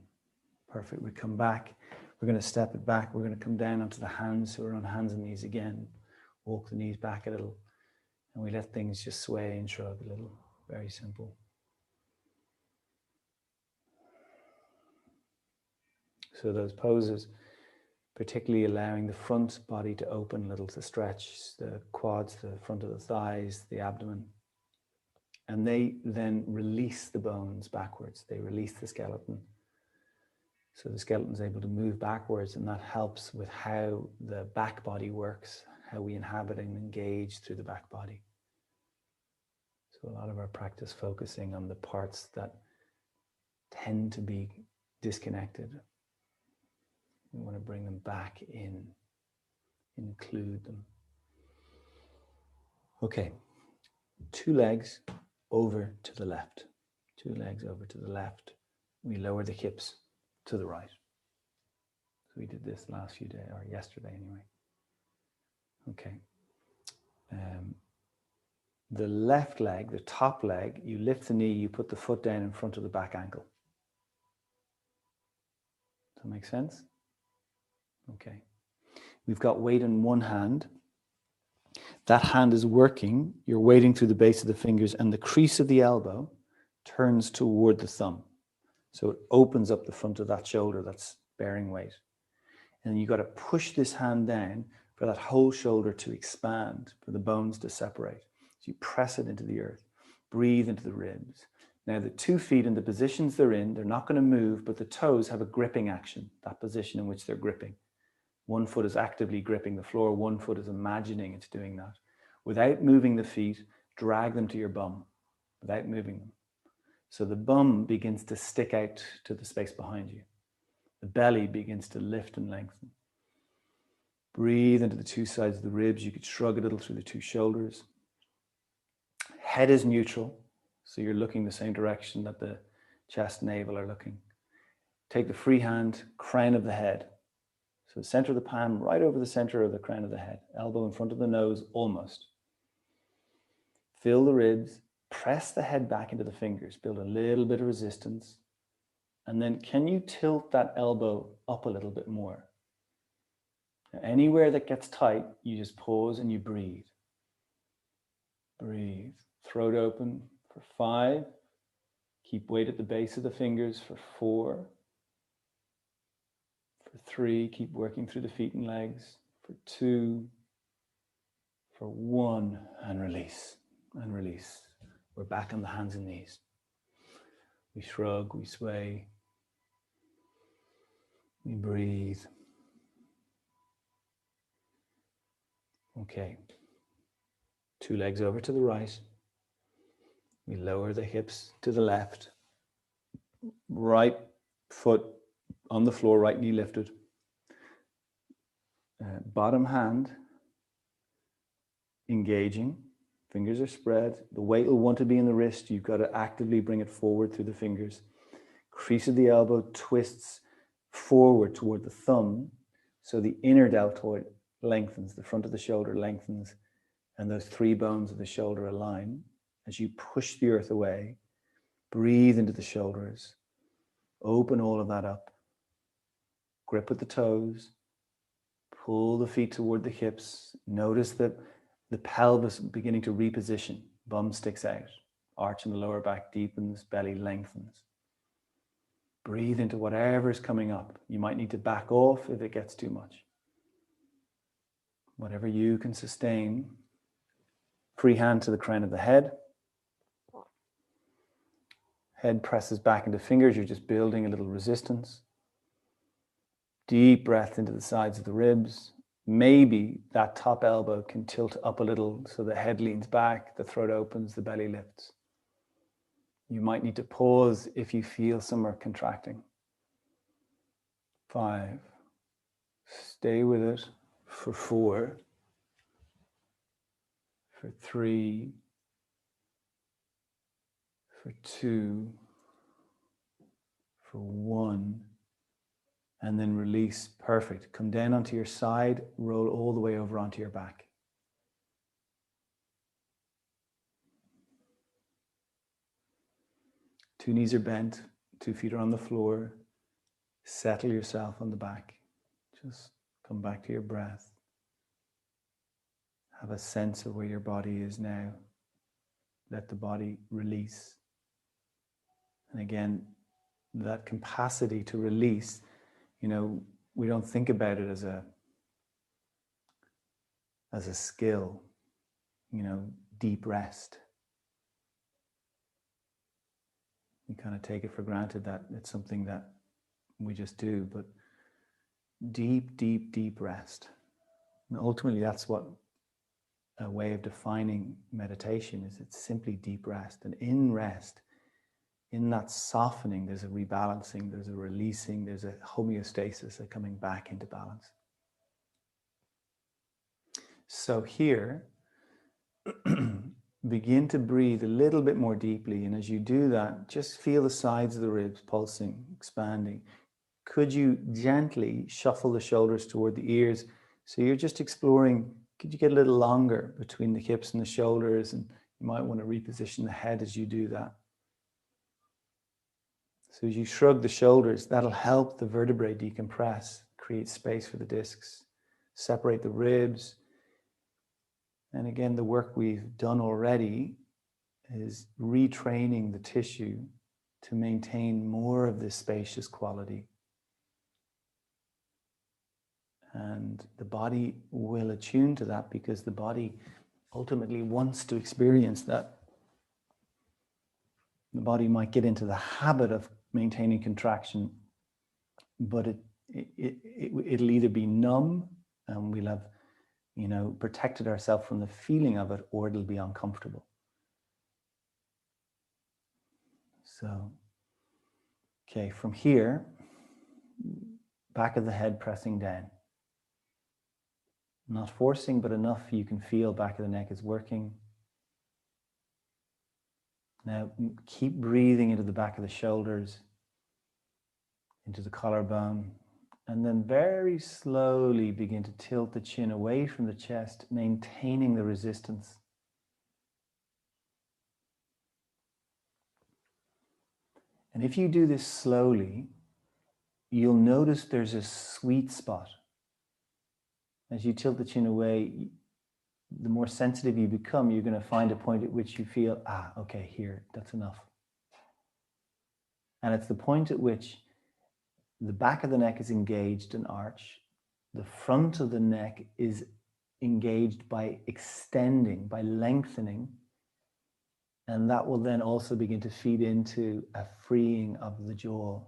Perfect. We come back. We're going to step it back. We're going to come down onto the hands. So we're on hands and knees again. Walk the knees back a little. And we let things just sway and shrug a little. Very simple. So those poses, particularly allowing the front body to open a little, to stretch the quads, the front of the thighs, the abdomen. And they then release the bones backwards. They release the skeleton. So the skeleton's able to move backwards, and that helps with how the back body works, how we inhabit and engage through the back body. So a lot of our practice focusing on the parts that tend to be disconnected. We want to bring them back in, include them. Okay, 2 legs over to the left. 2 legs over to the left. We lower the hips to the right. So we did this last few days, or yesterday anyway. Okay. The left leg, the top leg, you lift the knee, you put the foot down in front of the back ankle. Does that make sense? Okay. We've got weight in one hand. That hand is working. You're weighting through the base of the fingers, and the crease of the elbow turns toward the thumb. So it opens up the front of that shoulder that's bearing weight. And then you've got to push this hand down for that whole shoulder to expand, for the bones to separate. So you press it into the earth, breathe into the ribs. Now the 2 feet in the positions they're in, they're not going to move, but the toes have a gripping action, that position in which they're gripping. One foot is actively gripping the floor, one foot is imagining it's doing that. Without moving the feet, drag them to your bum, without moving them. So the bum begins to stick out to the space behind you. The belly begins to lift and lengthen. Breathe into the 2 sides of the ribs. You could shrug a little through the 2 shoulders. Head is neutral, so you're looking the same direction that the chest and navel are looking. Take the free hand, crown of the head. So the center of the palm right over the center of the crown of the head. Elbow in front of the nose, almost. Fill the ribs. Press the head back into the fingers. Build a little bit of resistance. And then can you tilt that elbow up a little bit more? Now, anywhere that gets tight, you just pause and you breathe. Breathe. Throat open for 5. Keep weight at the base of the fingers for 4. For 3, keep working through the feet and legs. For 2. For 1, and release. And release. We're back on the hands and knees. We shrug, we sway. We breathe. Okay. 2 legs over to the right. We lower the hips to the left. Right foot on the floor, right knee lifted. Bottom hand engaging. Fingers are spread. The weight will want to be in the wrist. You've got to actively bring it forward through the fingers. Crease of the elbow twists forward toward the thumb. So the inner deltoid lengthens, the front of the shoulder lengthens, and those 3 bones of the shoulder align. As you push the earth away, breathe into the shoulders. Open all of that up. Grip with the toes. Pull the feet toward the hips. Notice that the pelvis beginning to reposition. Bum sticks out. Arch in the lower back deepens. Belly lengthens. Breathe into whatever is coming up. You might need to back off if it gets too much. Whatever you can sustain. Free hand to the crown of the head. Head presses back into fingers. You're just building a little resistance. Deep breath into the sides of the ribs. Maybe that top elbow can tilt up a little so the head leans back, the throat opens, the belly lifts. You might need to pause if you feel somewhere contracting. 5. Stay with it for 4. For 3. For 2. For 1. And then release. Perfect. Come down onto your side, roll all the way over onto your back. Two knees are bent, 2 feet are on the floor. Settle yourself on the back. Just come back to your breath. Have a sense of where your body is now. Let the body release. And again, that capacity to release, we don't think about it as a skill, deep rest. We kind of take it for granted that it's something that we just do, but deep, deep, deep rest. And ultimately, that's what a way of defining meditation is. It's simply deep rest. And in rest, in that softening, there's a rebalancing, there's a releasing, there's a homeostasis, a coming back into balance. So here, begin to breathe a little bit more deeply. And as you do that, just feel the sides of the ribs pulsing, expanding. Could you gently shuffle the shoulders toward the ears? So you're just exploring, could you get a little longer between the hips and the shoulders? And you might want to reposition the head as you do that. So as you shrug the shoulders, that'll help the vertebrae decompress, create space for the discs, separate the ribs. And again, the work we've done already is retraining the tissue to maintain more of this spacious quality. And the body will attune to that because the body ultimately wants to experience that. The body might get into the habit of maintaining contraction, but it'll either be numb and we'll have, protected ourselves from the feeling of it, or it'll be uncomfortable. So, okay, from here, back of the head pressing down. Not forcing, but enough you can feel back of the neck is working. Now keep breathing into the back of the shoulders, into the collarbone, and then very slowly begin to tilt the chin away from the chest, maintaining the resistance. And if you do this slowly, you'll notice there's a sweet spot. As you tilt the chin away, the more sensitive you become, you're going to find a point at which you feel, okay, here, that's enough. And it's the point at which the back of the neck is engaged and arched. The front of the neck is engaged by extending, by lengthening. And that will then also begin to feed into a freeing of the jaw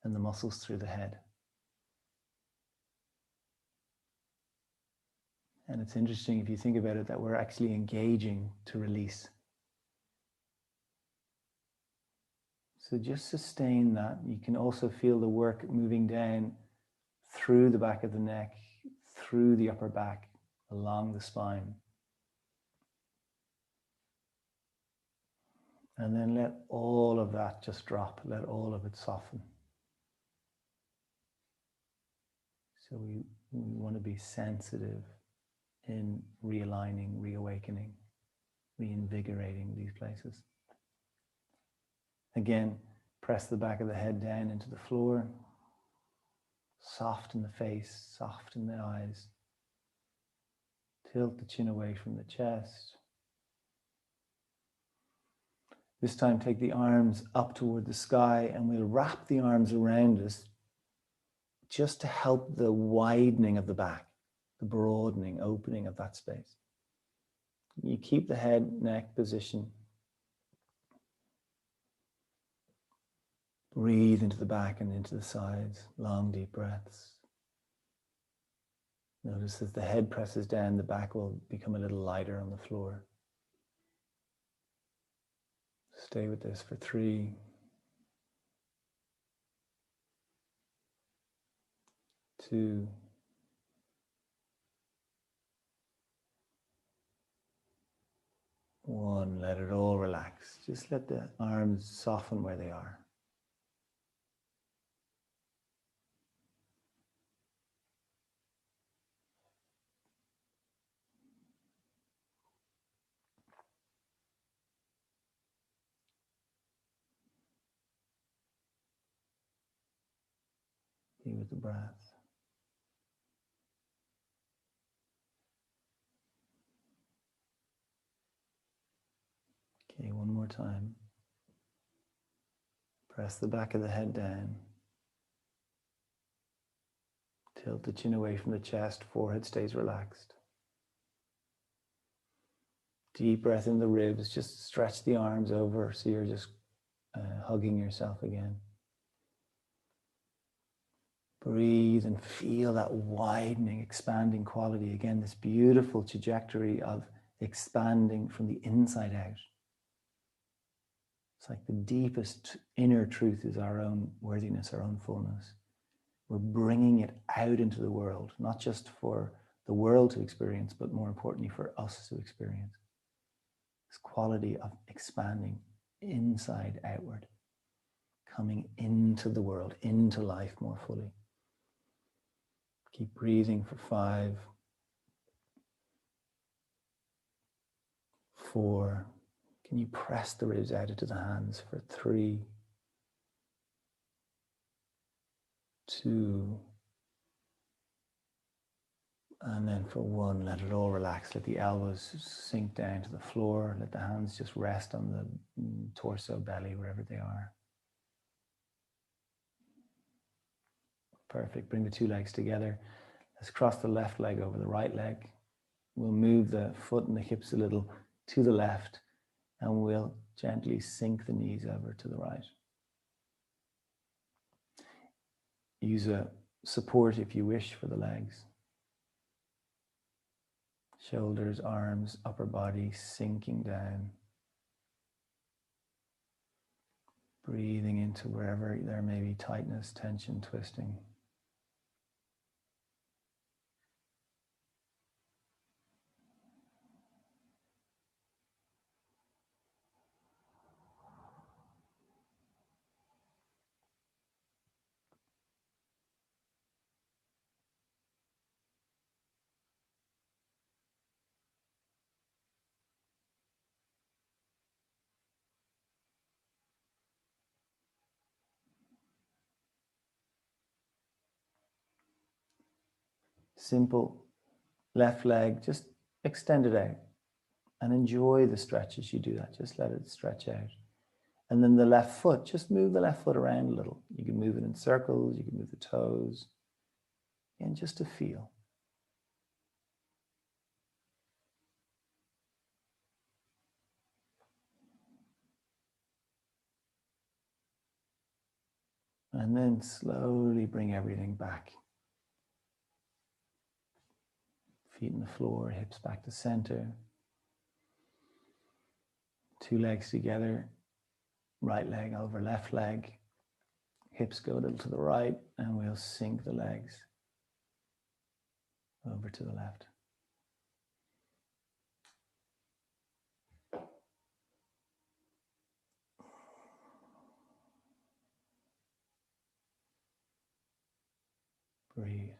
and the muscles through the head. And it's interesting if you think about it that we're actually engaging to release. So just sustain that. You can also feel the work moving down through the back of the neck, through the upper back, along the spine. And then let all of that just drop. Let all of it soften. So we want to be sensitive in realigning, reawakening, reinvigorating these places. Again, press the back of the head down into the floor. Soften the face, soften the eyes. Tilt the chin away from the chest. This time take the arms up toward the sky and we'll wrap the arms around us just to help the widening of the back, the broadening, opening of that space. You keep the head, neck position. Breathe into the back and into the sides. Long, deep breaths. Notice as the head presses down, the back will become a little lighter on the floor. Stay with this for 3, 2, 1. Let it all relax. Just let the arms soften where they are. Be with the breath. Okay, one more time. Press the back of the head down. Tilt the chin away from the chest, forehead stays relaxed. Deep breath in the ribs, just stretch the arms over so you're just hugging yourself again. Breathe and feel that widening, expanding quality. Again, this beautiful trajectory of expanding from the inside out. It's like the deepest inner truth is our own worthiness, our own fullness. We're bringing it out into the world, not just for the world to experience, but more importantly for us to experience. This quality of expanding inside outward, coming into the world, into life more fully. Keep breathing for 5, 4. Can you press the ribs out into the hands for 3, 2, and then for 1, let it all relax. Let the elbows sink down to the floor. Let the hands just rest on the torso, belly, wherever they are. Perfect. Bring the 2 legs together. Let's cross the left leg over the right leg. We'll move the foot and the hips a little to the left, and we'll gently sink the knees over to the right. Use a support if you wish for the legs. Shoulders, arms, upper body sinking down. Breathing into wherever there may be tightness, tension, twisting. Simple. Left leg, just extend it out and enjoy the stretch as you do that. Just let it stretch out. And then the left foot, just move the left foot around a little. You can move it in circles, you can move the toes, and just to feel. And then slowly bring everything back. Feet on the floor, hips back to center. 2 legs together, right leg over left leg. Hips go a little to the right, and we'll sink the legs over to the left. Breathe.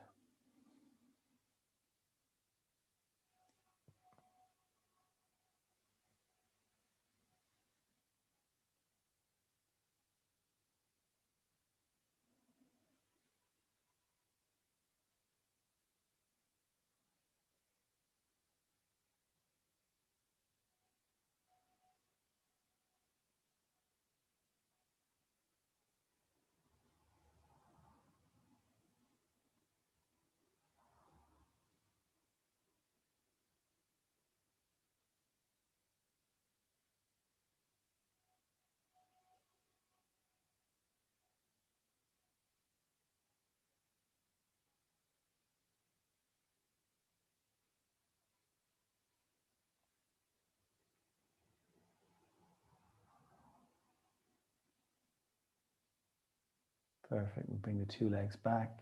Perfect. We'll bring the 2 legs back.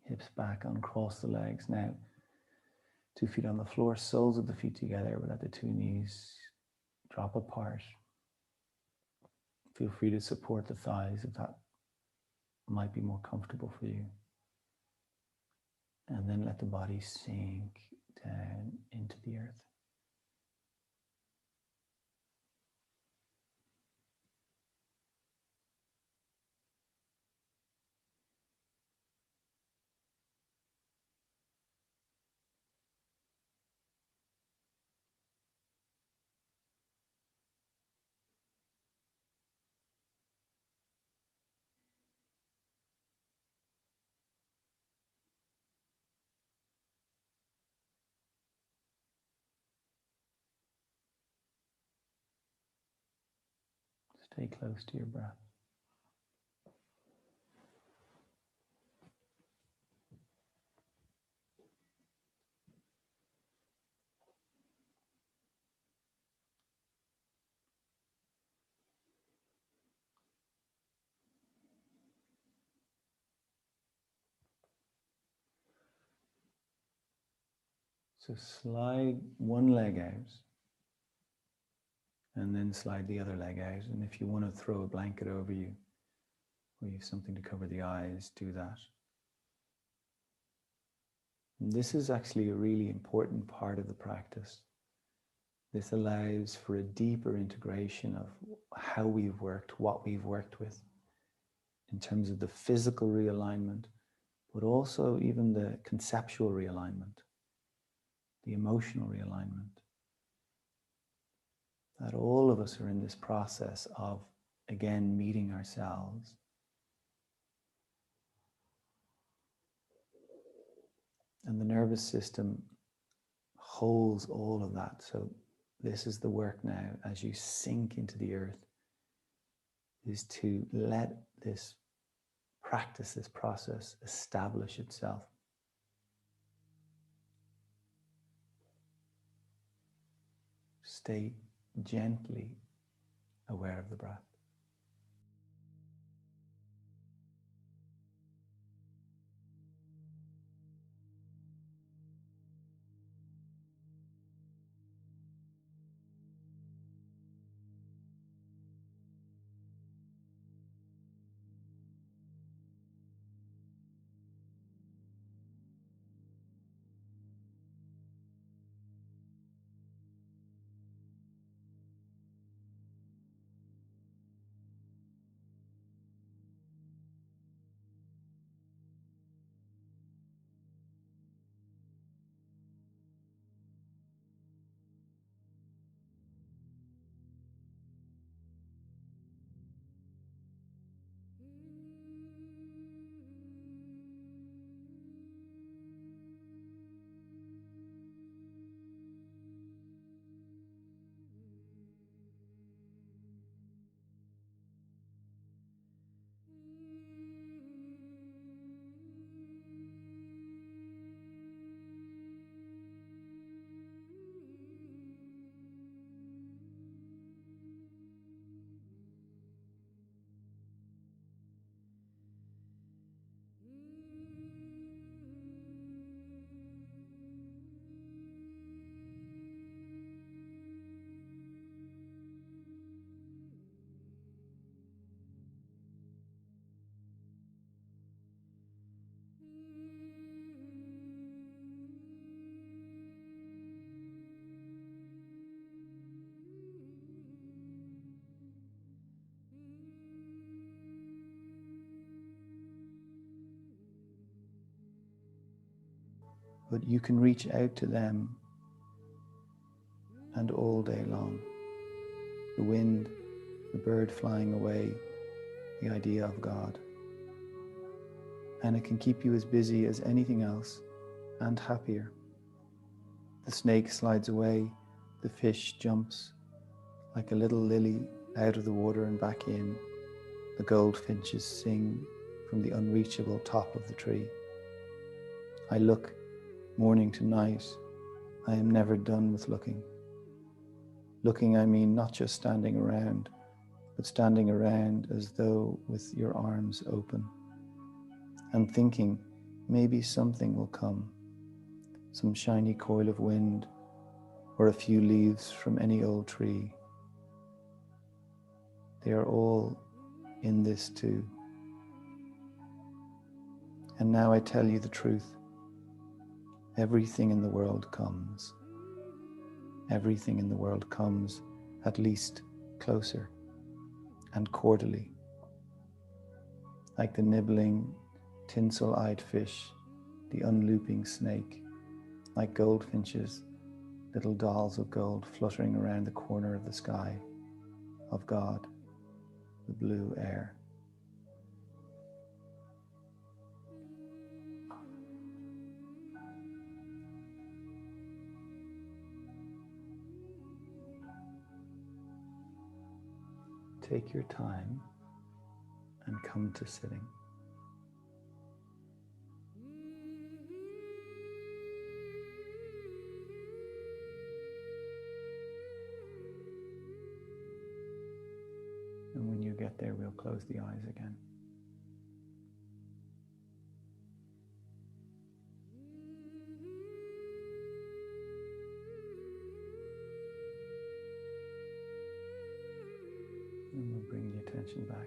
Hips back, uncross the legs. Now, 2 feet on the floor, soles of the feet together. We'll let the 2 knees drop apart. Feel free to support the thighs if that might be more comfortable for you. And then let the body sink down into the earth. Stay close to your breath. So slide one leg out and then slide the other leg out. And if you want to throw a blanket over you or you have something to cover the eyes, do that. And this is actually a really important part of the practice. This allows for a deeper integration of how we've worked, what we've worked with, in terms of the physical realignment, but also even the conceptual realignment, the emotional realignment. That all of us are in this process of, again, meeting ourselves. And the nervous system holds all of that. So this is the work now, as you sink into the earth, is to let this practice, this process, establish itself. Stay gently aware of the breath. But you can reach out to them, and all day long. The wind, the bird flying away, the idea of God. And it can keep you as busy as anything else, and happier. The snake slides away, the fish jumps like a little lily out of the water and back in. The goldfinches sing from the unreachable top of the tree. I look morning to night. I am never done with looking. Looking, I mean, not just standing around, but standing around as though with your arms open, and thinking maybe something will come, some shiny coil of wind, or a few leaves from any old tree. They are all in this too. And now I tell you the truth. Everything in the world comes. Everything in the world comes at least closer and cordially, like the nibbling, tinsel-eyed fish, the unlooping snake, like goldfinches, little dolls of gold fluttering around the corner of the sky, of God, the blue air. Take your time and come to sitting. And when you get there, we'll close the eyes again. And we'll bring the attention back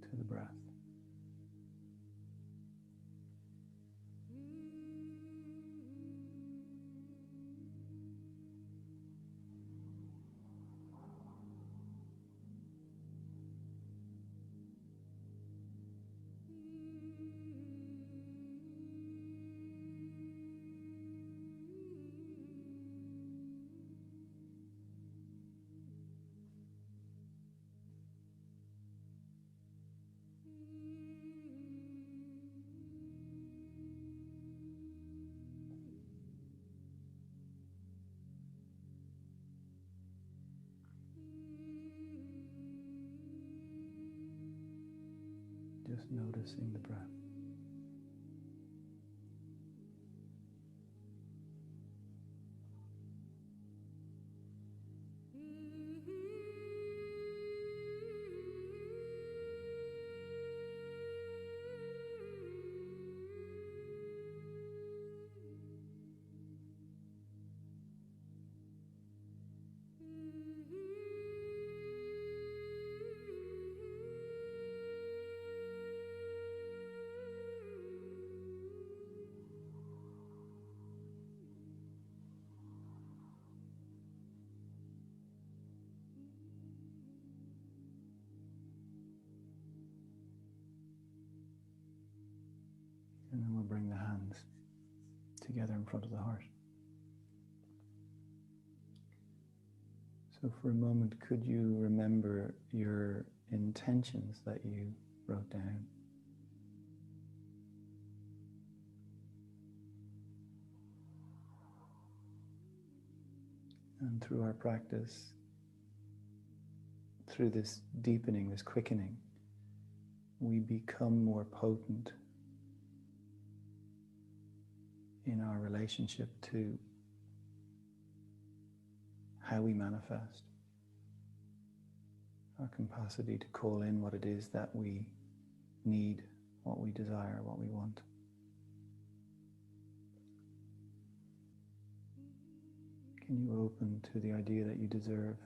to the breath. Just noticing the breath. And then we'll bring the hands together in front of the heart. So for a moment, could you remember your intentions that you wrote down? And through our practice, through this deepening, this quickening, we become more potent in our relationship to how we manifest, our capacity to call in what it is that we need, what we desire, what we want. Can you open to the idea that you deserve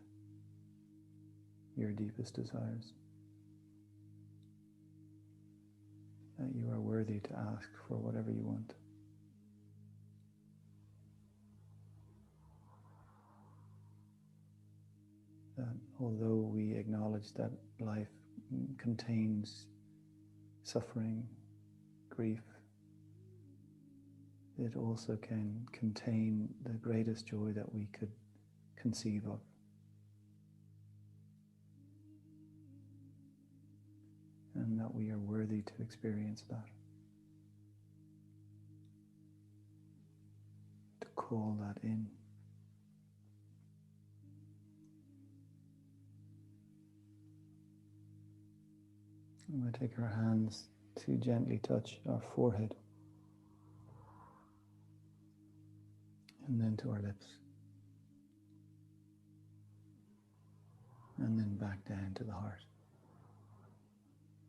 your deepest desires? That you are worthy to ask for whatever you want. That although we acknowledge that life contains suffering, grief, it also can contain the greatest joy that we could conceive of. And that we are worthy to experience that. To call that in. I'm going to take our hands to gently touch our forehead. And then to our lips. And then back down to the heart.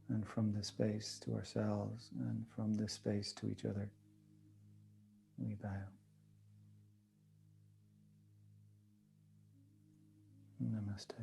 And from this space to ourselves, and from this space to each other, we bow. Namaste.